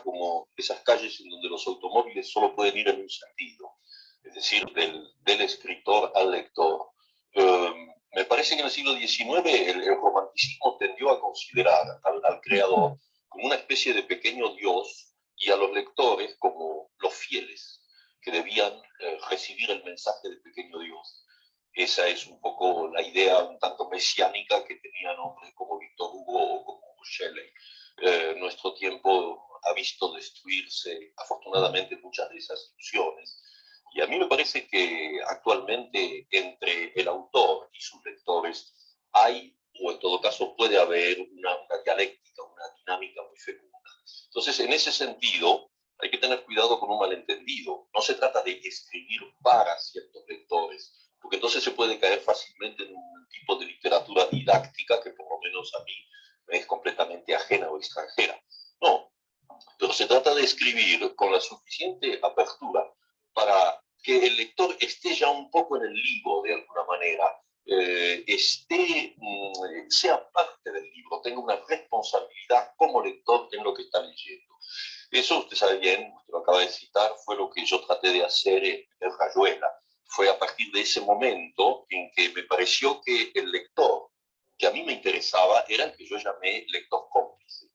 como esas calles en donde los automóviles solo pueden ir en un sentido, es decir, del escritor al lector. Me parece que en el siglo XIX el romanticismo tendió a considerar al creador como una especie de pequeño dios y a los lectores como los fieles que debían recibir el mensaje del pequeño dios. Esa es un poco la idea un tanto mesiánica que tenían hombres como Víctor Hugo o como Shelley. Nuestro tiempo ha visto destruirse, afortunadamente, muchas de esas ilusiones. Y a mí me parece que actualmente entre el autor y sus lectores hay, o en todo caso puede haber, una dialéctica, una dinámica muy fecunda. Entonces, en ese sentido, hay que tener cuidado con un malentendido. No se trata de escribir para ciertos lectores, porque entonces se puede caer fácilmente en un tipo de literatura didáctica que por lo menos a mí me es completamente ajena o extranjera. No, pero se trata de escribir con la suficiente apertura para que el lector esté ya un poco en el limbo de alguna manera, sea parte del libro, tenga una responsabilidad como lector en lo que está leyendo. Eso, usted sabe bien, usted lo acaba de citar, fue lo que yo traté de hacer en Rayuela. Fue a partir de ese momento en que me pareció que el lector que a mí me interesaba era el que yo llamé lector cómplice.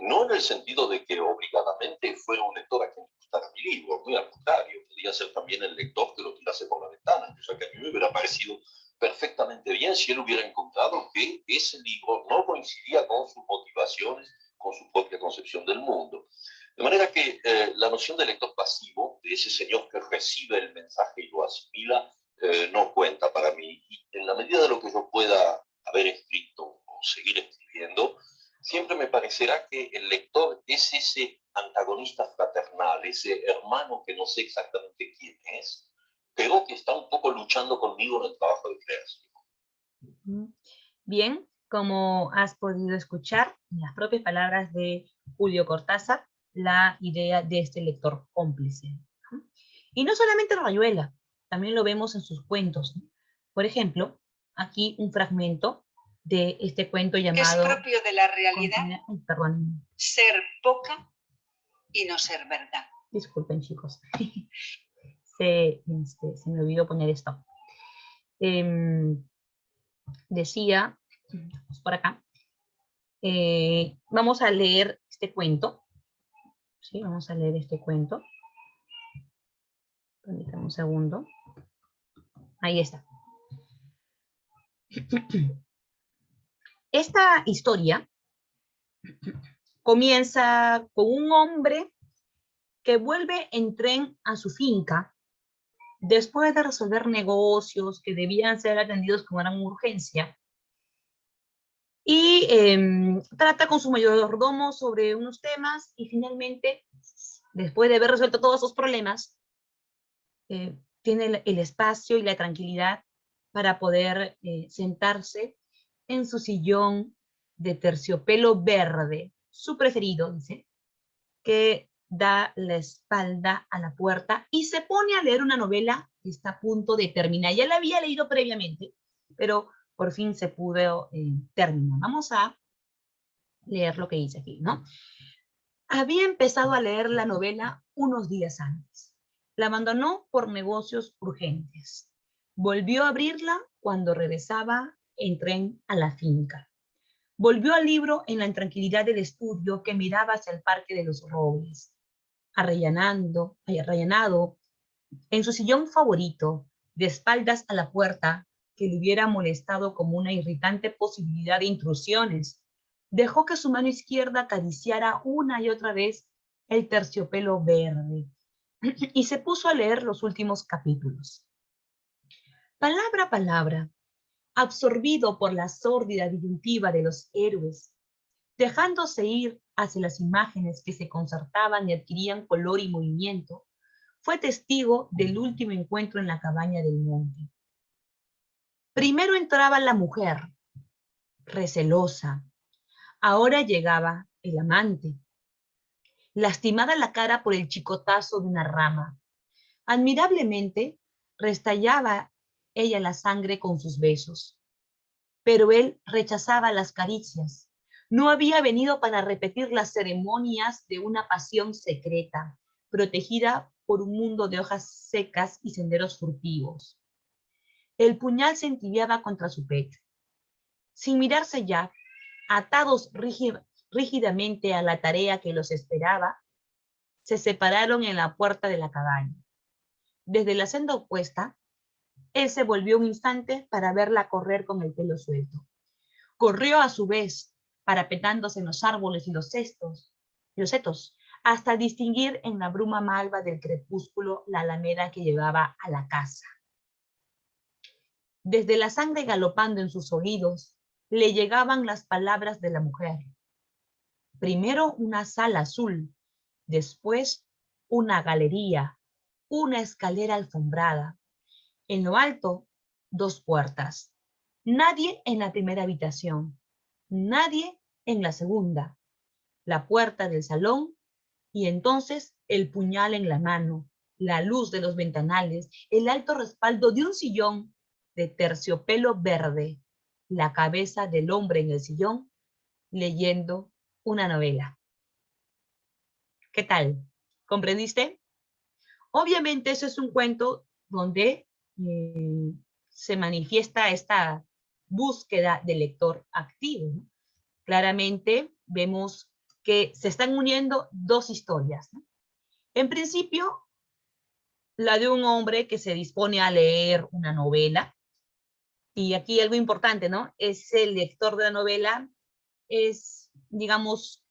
No en el sentido de que obligadamente fuera un lector a quien le gustara mi libro, muy al contrario, podría ser también el lector que lo tirase por la ventana, o sea que a mí me hubiera parecido perfectamente bien si él hubiera encontrado que ese libro no coincidía con sus motivaciones, con su propia concepción del mundo. De manera que la noción de lector pasivo, de ese señor que recibe el mensaje y lo asimila, no cuenta para mí. Y en la medida de lo que yo pueda haber escrito o seguir escribiendo, siempre me parecerá que el lector es ese antagonista fraternal, ese hermano que no sé exactamente quién es, pero que está un poco luchando conmigo en el trabajo de creación. Bien, como has podido escuchar en las propias palabras de Julio Cortázar, la idea de este lector cómplice. Y no solamente Rayuela, también lo vemos en sus cuentos. Por ejemplo, aquí un fragmento de este cuento llamado... Es propio de la realidad perdón. Ser poca y no ser verdad. Disculpen, chicos. se me olvidó poner esto. Decía, por acá, vamos a leer este cuento. Sí, vamos a leer este cuento. Permítanme un segundo. Ahí está. Esta historia comienza con un hombre que vuelve en tren a su finca después de resolver negocios que debían ser atendidos con gran urgencia. Y trata con su mayordomo sobre unos temas y finalmente, después de haber resuelto todos esos problemas, tiene el espacio y la tranquilidad para poder sentarse en su sillón de terciopelo verde, su preferido, dice, que da la espalda a la puerta y se pone a leer una novela que está a punto de terminar. Ya la había leído previamente, pero por fin se pudo terminar. Vamos a leer lo que dice aquí, ¿no? Había empezado a leer la novela unos días antes. La abandonó por negocios urgentes. Volvió a abrirla cuando regresaba en tren a la finca. Volvió al libro en la intranquilidad del estudio que miraba hacia el Parque de los Robles, arrellanado en su sillón favorito, de espaldas a la puerta, que le hubiera molestado como una irritante posibilidad de intrusiones. Dejó que su mano izquierda acariciara una y otra vez el terciopelo verde y se puso a leer los últimos capítulos. Palabra a palabra, absorbido por la sórdida disyuntiva de los héroes, dejándose ir hacia las imágenes que se concertaban y adquirían color y movimiento, fue testigo del último encuentro en la cabaña del monte. Primero entraba la mujer, recelosa. Ahora llegaba el amante, lastimada la cara por el chicotazo de una rama. Admirablemente, restallaba ella la sangre con sus besos. Pero él rechazaba las caricias. No había venido para repetir las ceremonias de una pasión secreta, protegida por un mundo de hojas secas y senderos furtivos. El puñal se entibiaba contra su pecho. Sin mirarse ya, atados rígidamente a la tarea que los esperaba, se separaron en la puerta de la cabaña. Desde la senda opuesta, él se volvió un instante para verla correr con el pelo suelto. Corrió a su vez, parapetándose en los árboles y los setos, hasta distinguir en la bruma malva del crepúsculo la alameda que llevaba a la casa. Desde la sangre galopando en sus oídos, le llegaban las palabras de la mujer. Primero una sala azul, después una galería, una escalera alfombrada. En lo alto, dos puertas. Nadie en la primera habitación, nadie en la segunda. La puerta del salón y entonces el puñal en la mano, la luz de los ventanales, el alto respaldo de un sillón de terciopelo verde, la cabeza del hombre en el sillón leyendo una novela. ¿Qué tal? ¿Comprendiste? Obviamente eso es un cuento donde se manifiesta esta búsqueda del lector activo, ¿no? Claramente vemos que se están uniendo dos historias, ¿no? En principio, la de un hombre que se dispone a leer una novela, y aquí algo importante, ¿no? Es el lector de la novela, es, digamos,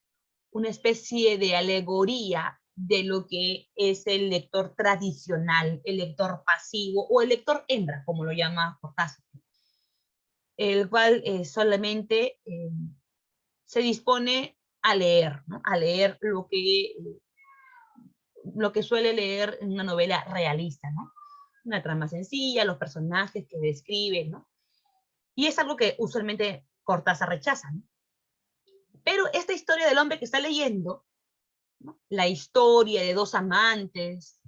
una especie de alegoría de lo que es el lector tradicional, el lector pasivo o el lector hembra, como lo llama Cortázar, el cual solamente se dispone a leer, ¿no? A leer lo que suele leer en una novela realista, ¿no? Una trama sencilla, los personajes que describe, ¿no? Y es algo que usualmente Cortázar rechaza, ¿no? Pero esta historia del hombre que está leyendo, ¿no? La historia de dos amantes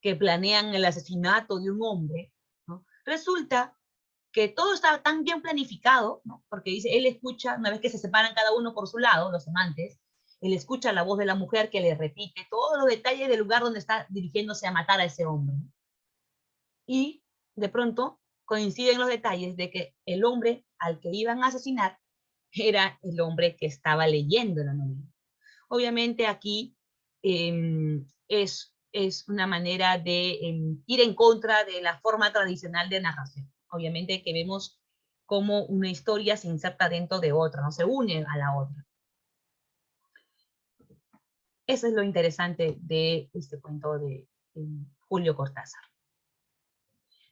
que planean el asesinato de un hombre, ¿no? Resulta que todo está tan bien planificado, ¿no? Porque dice, él escucha, una vez que se separan cada uno por su lado, los amantes, él escucha la voz de la mujer que le repite todos los detalles del lugar donde está dirigiéndose a matar a ese hombre, ¿no? Y de pronto coinciden los detalles de que el hombre al que iban a asesinar era el hombre que estaba leyendo la novela. Obviamente aquí es una manera de ir en contra de la forma tradicional de narración. Obviamente que vemos cómo una historia se inserta dentro de otra, no se une a la otra. Eso es lo interesante de este cuento de Julio Cortázar.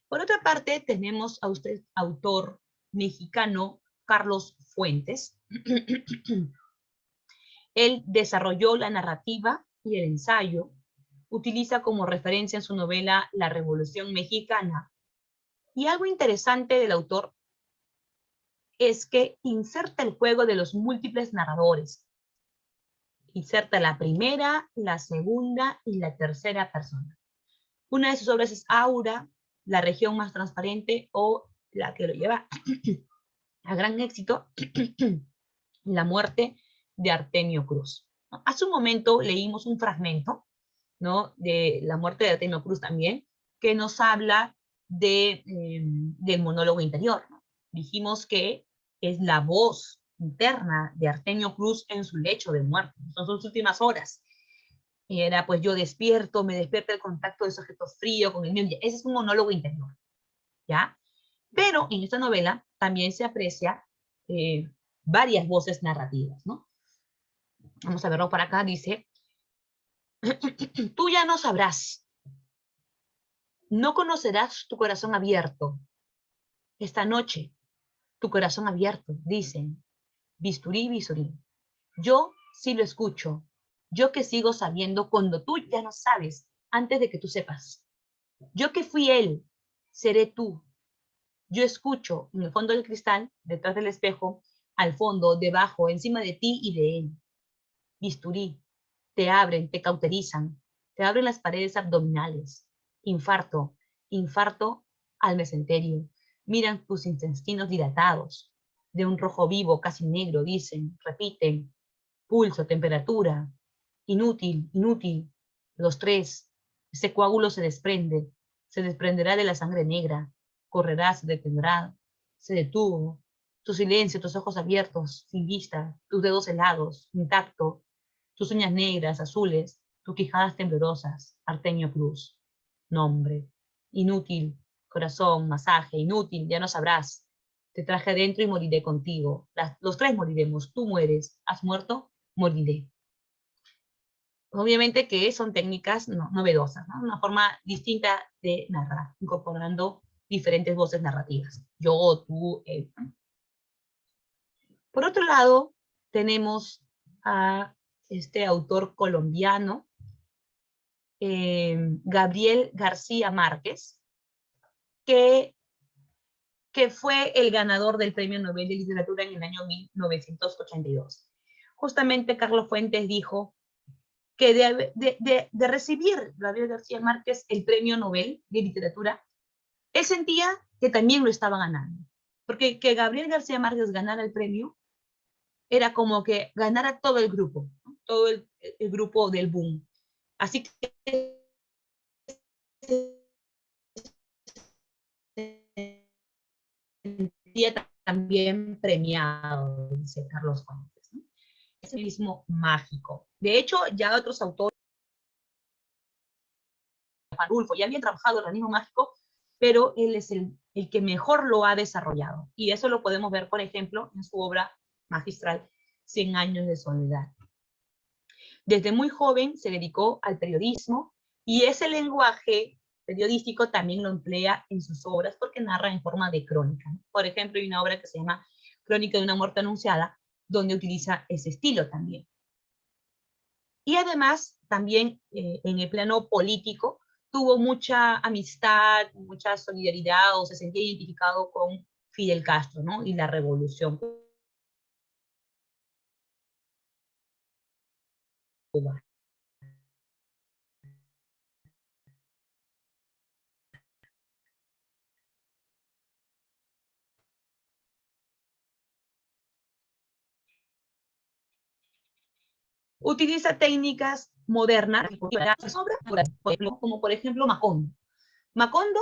Por otra parte, tenemos a usted, autor mexicano Carlos Fuentes, Él desarrolló la narrativa y el ensayo, utiliza como referencia en su novela La Revolución Mexicana. Y algo interesante del autor es que inserta el juego de los múltiples narradores. Inserta la primera, la segunda y la tercera persona. Una de sus obras es Aura, La región más transparente, o la que lo lleva a gran éxito, La muerte de Artemio Cruz. Hace un momento leímos un fragmento, ¿no?, de La muerte de Artemio Cruz también, que nos habla del monólogo interior, ¿no? Dijimos que es la voz interna de Artemio Cruz en su lecho de muerte, son sus últimas horas. Y era, pues, yo despierto, me despierta el contacto de ese objeto frío con el mío. Ese es un monólogo interior, ¿ya? Pero en esta novela también se aprecia varias voces narrativas, ¿no? Vamos a verlo por acá, dice, tú ya no sabrás, no conocerás tu corazón abierto. Esta noche, tu corazón abierto, dicen, bisturí, bisturí. Yo sí lo escucho, yo que sigo sabiendo cuando tú ya no sabes, antes de que tú sepas. Yo que fui él, seré tú. Yo escucho en el fondo del cristal, detrás del espejo, al fondo, debajo, encima de ti y de él. Bisturí, te abren, te cauterizan, te abren las paredes abdominales. Infarto, infarto al mesenterio. Miran tus intestinos dilatados, de un rojo vivo, casi negro, dicen, repiten. Pulso, temperatura. Inútil, inútil. Los tres. Ese coágulo se desprende. Se desprenderá de la sangre negra. Correrá, se detendrá. Se detuvo. Tu silencio, tus ojos abiertos, sin vista, tus dedos helados, intacto, tus uñas negras, azules, tus quijadas temblorosas, Artemio Cruz. Nombre. Inútil. Corazón, masaje, inútil, ya no sabrás. Te traje adentro y moriré contigo. Los tres moriremos. Tú mueres. ¿Has muerto? Moriré. Obviamente que son técnicas novedosas, ¿no? Una forma distinta de narrar, incorporando diferentes voces narrativas. Yo, tú, él. Por otro lado, tenemos a este autor colombiano, Gabriel García Márquez, que fue el ganador del Premio Nobel de Literatura en el año 1982. Justamente Carlos Fuentes dijo que de recibir Gabriel García Márquez el Premio Nobel de Literatura, él sentía que también lo estaba ganando. Porque que Gabriel García Márquez ganara el premio era como que ganara todo el grupo, ¿no? Todo el grupo del boom. Así que sentía también premiado, dice Carlos Fuentes, ¿no? Es el mismo mágico. De hecho, ya otros autores, Rulfo, ya habían trabajado el realismo mágico, pero él es el que mejor lo ha desarrollado. Y eso lo podemos ver, por ejemplo, en su obra magistral, 100 años de soledad. Desde muy joven se dedicó al periodismo y ese lenguaje periodístico también lo emplea en sus obras porque narra en forma de crónica. Por ejemplo, hay una obra que se llama Crónica de una muerte anunciada, donde utiliza ese estilo también. Y además, también en el plano político, tuvo mucha amistad, mucha solidaridad, o se sentía identificado con Fidel Castro, ¿no? Y la revolución cubana. Utiliza técnicas modernas, como por ejemplo Macondo. Macondo,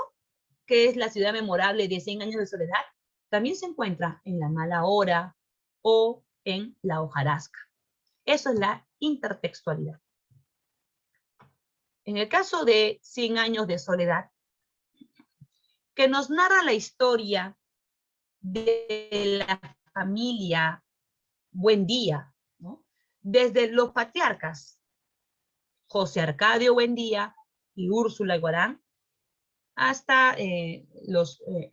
que es la ciudad memorable de 100 años de soledad, también se encuentra en La mala hora o en La hojarasca. Eso es la intertextualidad. En el caso de 100 años de soledad, que nos narra la historia de la familia Buendía, ¿no? Desde los patriarcas, José Arcadio Buendía y Úrsula Guarán, hasta,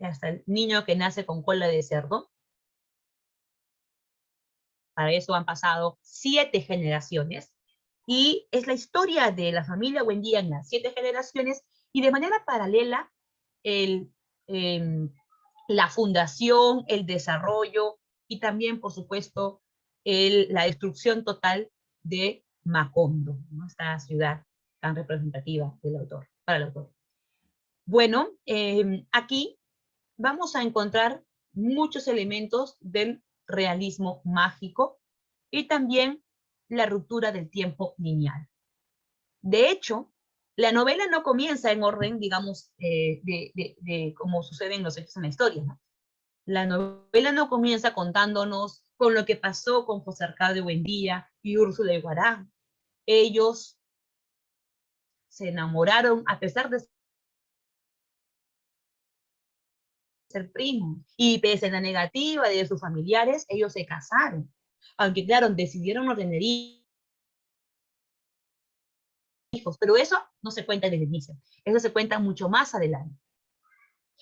hasta el niño que nace con cola de cerdo, Para eso han pasado 7 generaciones. Y es la historia de la familia Buendía en las 7 generaciones y de manera paralela la fundación, el desarrollo y también, por supuesto, la destrucción total de Macondo, ¿no? Esta ciudad tan representativa del autor, para el autor. Bueno, aquí vamos a encontrar muchos elementos del realismo mágico y también la ruptura del tiempo lineal. De hecho, la novela no comienza en orden, digamos, de cómo suceden los hechos en la historia, ¿no? La novela no comienza contándonos con lo que pasó con José Arcadio Buendía y Úrsula de Guarán. Ellos se enamoraron a pesar de ser primos, y pese a la negativa de sus familiares, ellos se casaron. Aunque, claro, decidieron no tener hijos, pero eso no se cuenta desde el inicio, eso se cuenta mucho más adelante.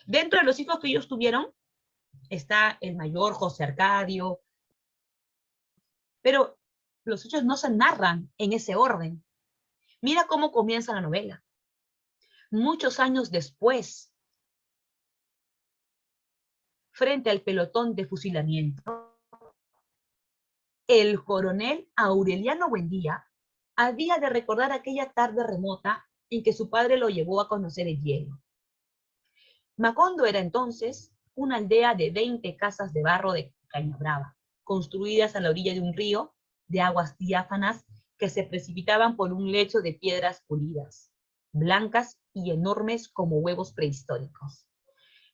Dentro de los hijos que ellos tuvieron está el mayor, José Arcadio, pero los hechos no se narran en ese orden. Mira cómo comienza la novela. Muchos años después, frente al pelotón de fusilamiento, el coronel Aureliano Buendía había de recordar aquella tarde remota en que su padre lo llevó a conocer el hielo. Macondo era entonces una aldea de 20 casas de barro de caña-brava, construidas a la orilla de un río de aguas diáfanas que se precipitaban por un lecho de piedras pulidas, blancas y enormes como huevos prehistóricos.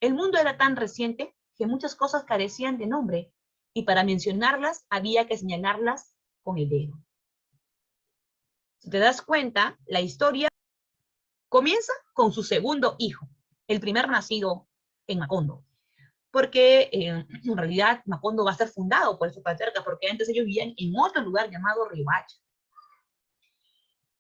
El mundo era tan reciente que muchas cosas carecían de nombre, y para mencionarlas había que señalarlas con el dedo. Si te das cuenta, la historia comienza con su segundo hijo, el primer nacido en Macondo, porque en realidad Macondo va a ser fundado por esos patriarcas, porque antes ellos vivían en otro lugar llamado Riohacha.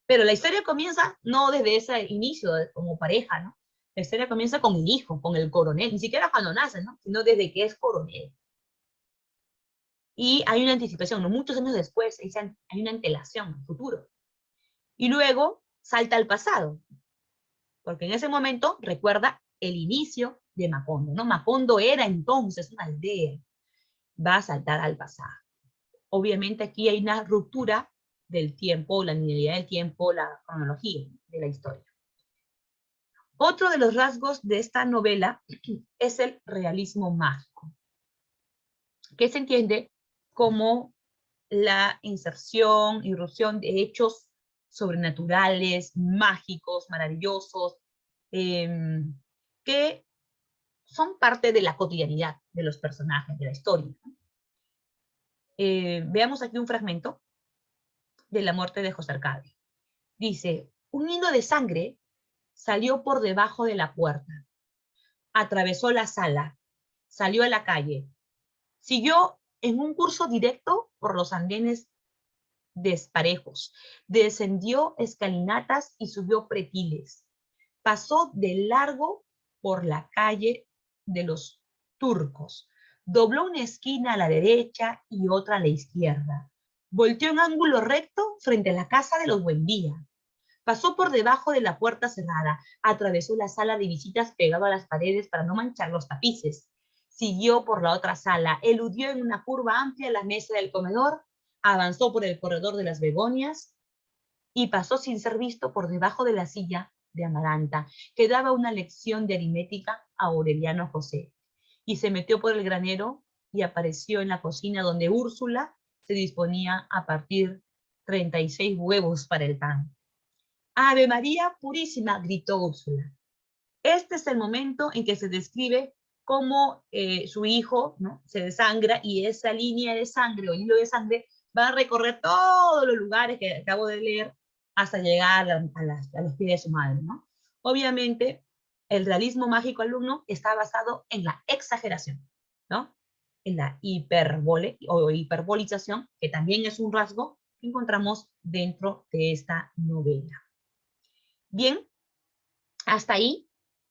Pero la historia comienza no desde ese inicio como pareja, ¿no? La historia comienza con el hijo, con el coronel, ni siquiera cuando nace, ¿no? Sino desde que es coronel. Y hay una anticipación, ¿no? Muchos años después, hay una antelación al futuro. Y luego salta al pasado, porque en ese momento recuerda el inicio de Macondo, ¿no? Macondo era entonces una aldea, va a saltar al pasado. Obviamente aquí hay una ruptura del tiempo, la linealidad del tiempo, la cronología de la historia. Otro de los rasgos de esta novela es el realismo mágico, que se entiende como la inserción, irrupción de hechos sobrenaturales, mágicos, maravillosos, que son parte de la cotidianidad de los personajes, de la historia. Veamos aquí un fragmento de la muerte de José Arcadio. Dice, un hilo de sangre salió por debajo de la puerta, atravesó la sala, salió a la calle, siguió en un curso directo por los andenes desparejos, descendió escalinatas y subió pretiles, pasó de largo por la calle de los Turcos, dobló una esquina a la derecha y otra a la izquierda, volteó en ángulo recto frente a la casa de los Buendía, pasó por debajo de la puerta cerrada, atravesó la sala de visitas pegado a las paredes para no manchar los tapices, siguió por la otra sala, eludió en una curva amplia la mesa del comedor, avanzó por el corredor de las begonias y pasó sin ser visto por debajo de la silla de Amaranta, que daba una lección de aritmética a Aureliano José, y se metió por el granero y apareció en la cocina donde Úrsula se disponía a partir 36 huevos para el pan. ¡Ave María Purísima!, gritó Úrsula. Este es el momento en que se describe cómo su hijo, ¿no?, se desangra, y esa línea de sangre o hilo de sangre va a recorrer todos los lugares que acabo de leer hasta llegar a los pies de su madre, ¿no? Obviamente, el realismo mágico alumno está basado en la exageración, ¿no? En la hiperbole o hiperbolización, que también es un rasgo que encontramos dentro de esta novela. Bien, hasta ahí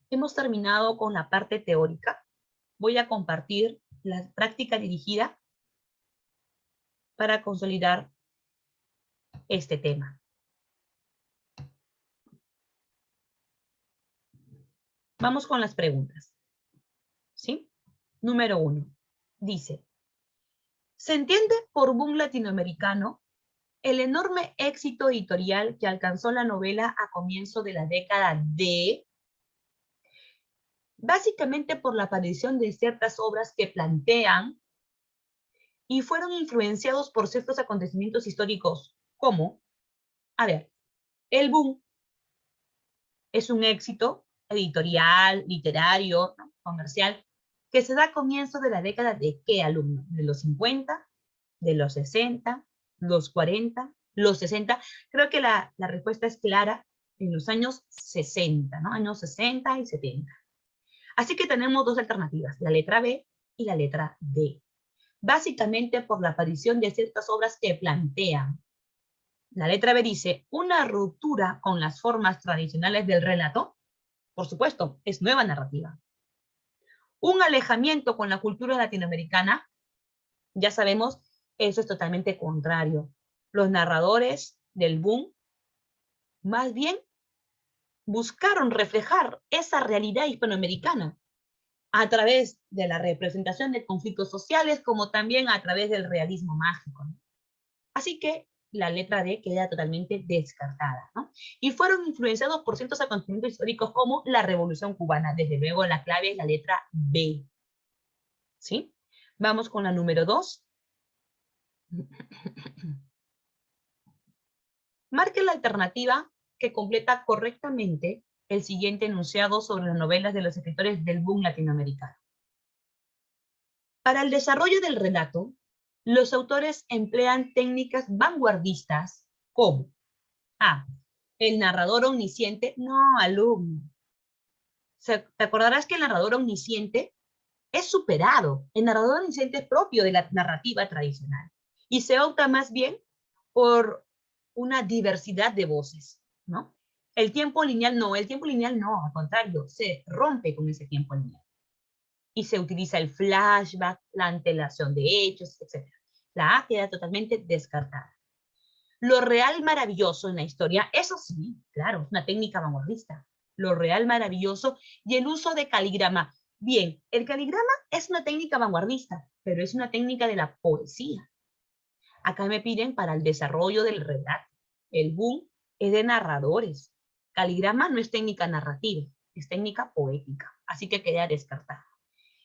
hemos terminado con la parte teórica. Voy a compartir la práctica dirigida para consolidar este tema. Vamos con las preguntas. ¿Sí? Número 1. Dice, ¿se entiende por boom latinoamericano el enorme éxito editorial que alcanzó la novela a comienzo de la década de... Básicamente por la aparición de ciertas obras que plantean y fueron influenciados por ciertos acontecimientos históricos, como, a ver, el boom es un éxito editorial, literario, ¿no? Comercial, que se da a comienzo de la década de ¿qué, alumno? ¿De los 50? ¿De los 60? ¿Los 40? ¿Los 60? Creo que la respuesta es clara, en los años 60, ¿no? Años 60 y 70. Así que tenemos dos alternativas, la letra B y la letra D. Básicamente por la aparición de ciertas obras que plantean. La letra B dice, una ruptura con las formas tradicionales del relato. Por supuesto, es nueva narrativa. Un alejamiento con la cultura latinoamericana. Ya sabemos, eso es totalmente contrario. Los narradores del boom, más bien, buscaron reflejar esa realidad hispanoamericana a través de la representación de conflictos sociales, como también a través del realismo mágico, ¿no? Así que la letra D queda totalmente descartada, ¿no? Y fueron influenciados por ciertos acontecimientos históricos como la Revolución Cubana. Desde luego, la clave es la letra B. ¿Sí? Vamos con la número 2. Marque la alternativa que completa correctamente el siguiente enunciado sobre las novelas de los escritores del boom latinoamericano. Para el desarrollo del relato, los autores emplean técnicas vanguardistas como A. El narrador omnisciente. No, alumno. Te acordarás que el narrador omnisciente es superado. El narrador omnisciente es propio de la narrativa tradicional. Y se opta más bien por una diversidad de voces, ¿no? El tiempo lineal no, al contrario, se rompe con ese tiempo lineal. Y se utiliza el flashback, la antelación de hechos, etc. La A queda totalmente descartada. Lo real maravilloso en la historia, eso sí, claro, es una técnica vanguardista. Lo real maravilloso y el uso de caligrama. Bien, el caligrama es una técnica vanguardista, pero es una técnica de la poesía. Acá me piden para el desarrollo del relato. El boom es de narradores. Caligrama no es técnica narrativa, es técnica poética, así que queda descartada.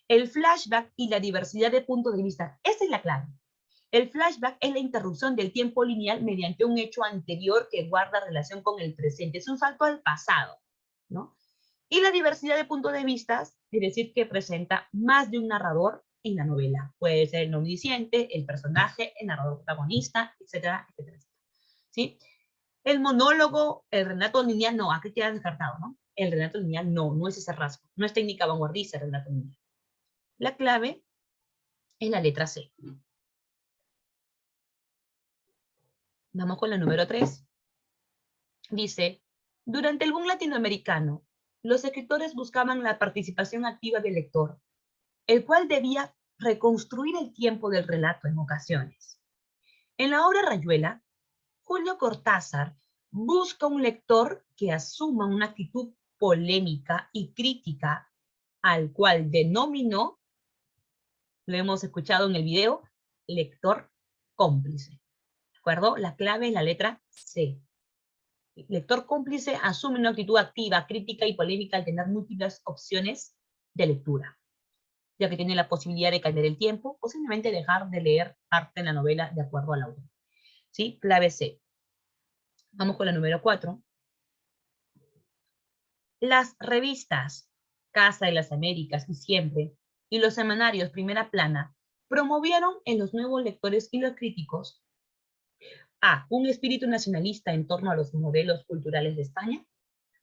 El flashback y la diversidad de puntos de vista, esa es la clave. El flashback es la interrupción del tiempo lineal mediante un hecho anterior que guarda relación con el presente. Es un salto al pasado, ¿no? Y la diversidad de puntos de vista, es decir, que presenta más de un narrador en la novela. Puede ser el omnisciente, el personaje, el narrador protagonista, etcétera, etcétera. ¿Sí? El monólogo, el relato lineal, no, aquí queda descartado, ¿no? El relato lineal no es ese rasgo, no es técnica vanguardista el relato lineal. La clave es la letra C. Vamos con la número 3. Dice, durante el boom latinoamericano, los escritores buscaban la participación activa del lector, el cual debía reconstruir el tiempo del relato en ocasiones. En la obra Rayuela, Julio Cortázar busca un lector que asuma una actitud polémica y crítica, al cual denominó, lo hemos escuchado en el video, lector cómplice. ¿De acuerdo? La clave es la letra C. El lector cómplice asume una actitud activa, crítica y polémica al tener múltiples opciones de lectura, ya que tiene la posibilidad de cambiar el tiempo o simplemente dejar de leer parte de la novela de acuerdo al autor. ¿Sí? Clave C. Vamos con la número 4. Las revistas Casa de las Américas y Siempre y los semanarios Primera Plana promovieron en los nuevos lectores y los críticos A. Un espíritu nacionalista en torno a los modelos culturales de España,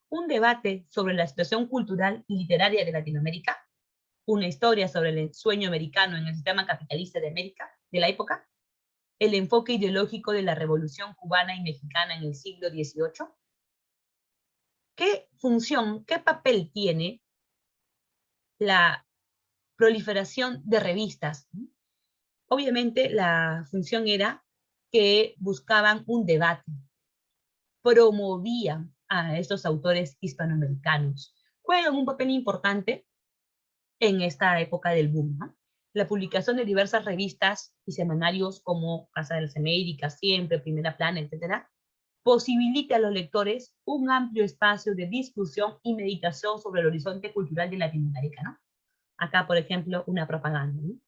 un debate sobre la situación cultural y literaria de Latinoamérica, una historia sobre el sueño americano en el sistema capitalista de América de la época, el enfoque ideológico de la revolución cubana y mexicana en el siglo XVIII. ¿Qué función, qué papel tiene la proliferación de revistas? Obviamente la función era que buscaban un debate, promovían a estos autores hispanoamericanos. Juegan un papel importante en esta época del boom, ¿no? La publicación de diversas revistas y semanarios como Casa de las Américas, Siempre, Primera Plana, etcétera, posibilita a los lectores un amplio espacio de discusión y meditación sobre el horizonte cultural de Latinoamérica, ¿no? Acá, por ejemplo, una propaganda, ¿no?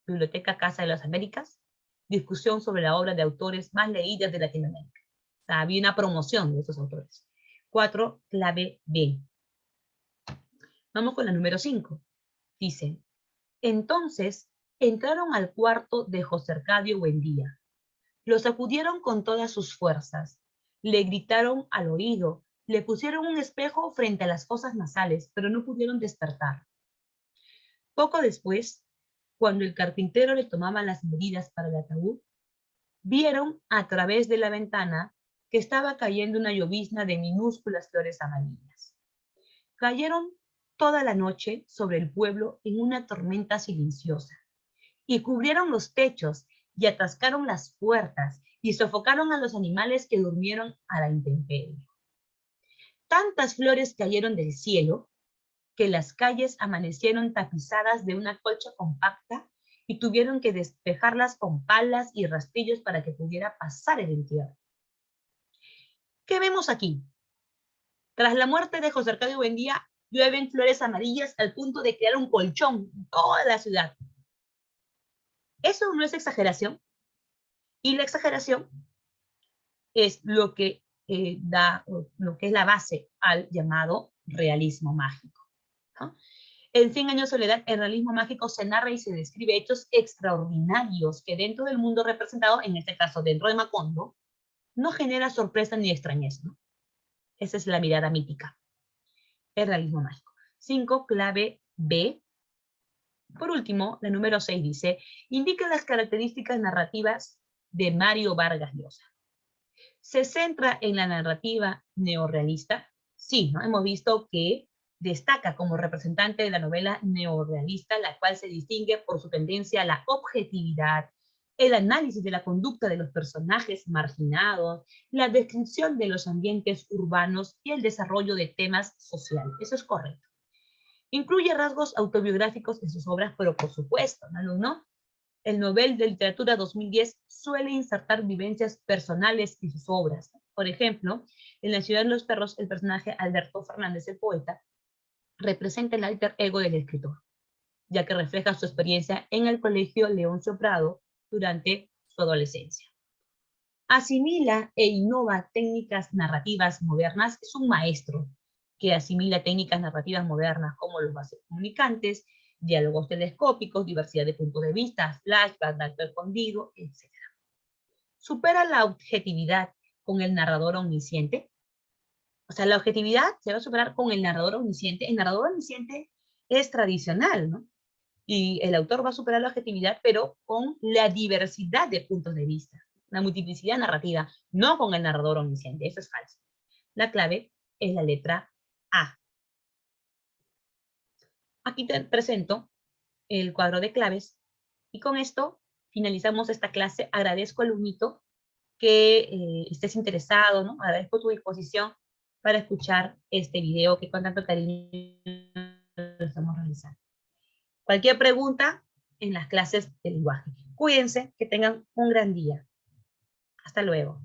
Biblioteca Casa de las Américas, discusión sobre la obra de autores más leídas de Latinoamérica. O sea, había una promoción de estos autores. 4, clave B. Vamos con la número 5. Dice, entonces entraron al cuarto de José Arcadio Buendía. Lo sacudieron con todas sus fuerzas. Le gritaron al oído. Le pusieron un espejo frente a las fosas nasales, pero no pudieron despertar. Poco después, cuando el carpintero le tomaba las medidas para el ataúd, vieron a través de la ventana que estaba cayendo una llovizna de minúsculas flores amarillas. Cayeron toda la noche sobre el pueblo en una tormenta silenciosa y cubrieron los techos y atascaron las puertas y sofocaron a los animales que durmieron a la intemperie. Tantas flores cayeron del cielo que las calles amanecieron tapizadas de una colcha compacta y tuvieron que despejarlas con palas y rastrillos para que pudiera pasar el entierro. ¿Qué vemos aquí? Tras la muerte de José Arcadio Buendía, llueven flores amarillas al punto de crear un colchón en toda la ciudad. ¿Eso no es exageración? Y la exageración es lo que da, lo que es la base al llamado realismo mágico, ¿no? En 100 años de soledad, el realismo mágico se narra y se describe hechos extraordinarios que dentro del mundo representado, en este caso dentro de Macondo, no genera sorpresa ni extrañeza, ¿no? Esa es la mirada mítica. El realismo mágico. 5, clave B. Por último, la número 6 dice, indica las características narrativas de Mario Vargas Llosa. ¿Se centra en la narrativa neorrealista? Sí, ¿no? Hemos visto que destaca como representante de la novela neorrealista, la cual se distingue por su tendencia a la objetividad, el análisis de la conducta de los personajes marginados, la descripción de los ambientes urbanos y el desarrollo de temas sociales. Eso es correcto. Incluye rasgos autobiográficos en sus obras, pero por supuesto, ¿no? El Nobel de Literatura 2010 suele insertar vivencias personales en sus obras. Por ejemplo, en La ciudad de los perros, el personaje Alberto Fernández, el poeta, representa el alter ego del escritor, ya que refleja su experiencia en el colegio Leoncio Prado durante su adolescencia. Asimila e innova técnicas narrativas modernas, es un maestro que asimila técnicas narrativas modernas como los vasos comunicantes, diálogos telescópicos, diversidad de puntos de vista, flashback, dato escondido, etc. Supera la objetividad con el narrador omnisciente. O sea, la objetividad se va a superar con el narrador omnisciente. El narrador omnisciente es tradicional, ¿no? Y el autor va a superar la objetividad, pero con la diversidad de puntos de vista, la multiplicidad narrativa, no con el narrador omnisciente. Eso es falso. La clave es la letra A. Aquí te presento el cuadro de claves y con esto finalizamos esta clase. Agradezco al alumnito que estés interesado, ¿no? Agradezco tu disposición para escuchar este video que con tanto cariño lo estamos realizando. Cualquier pregunta en las clases de lenguaje. Cuídense, que tengan un gran día. Hasta luego.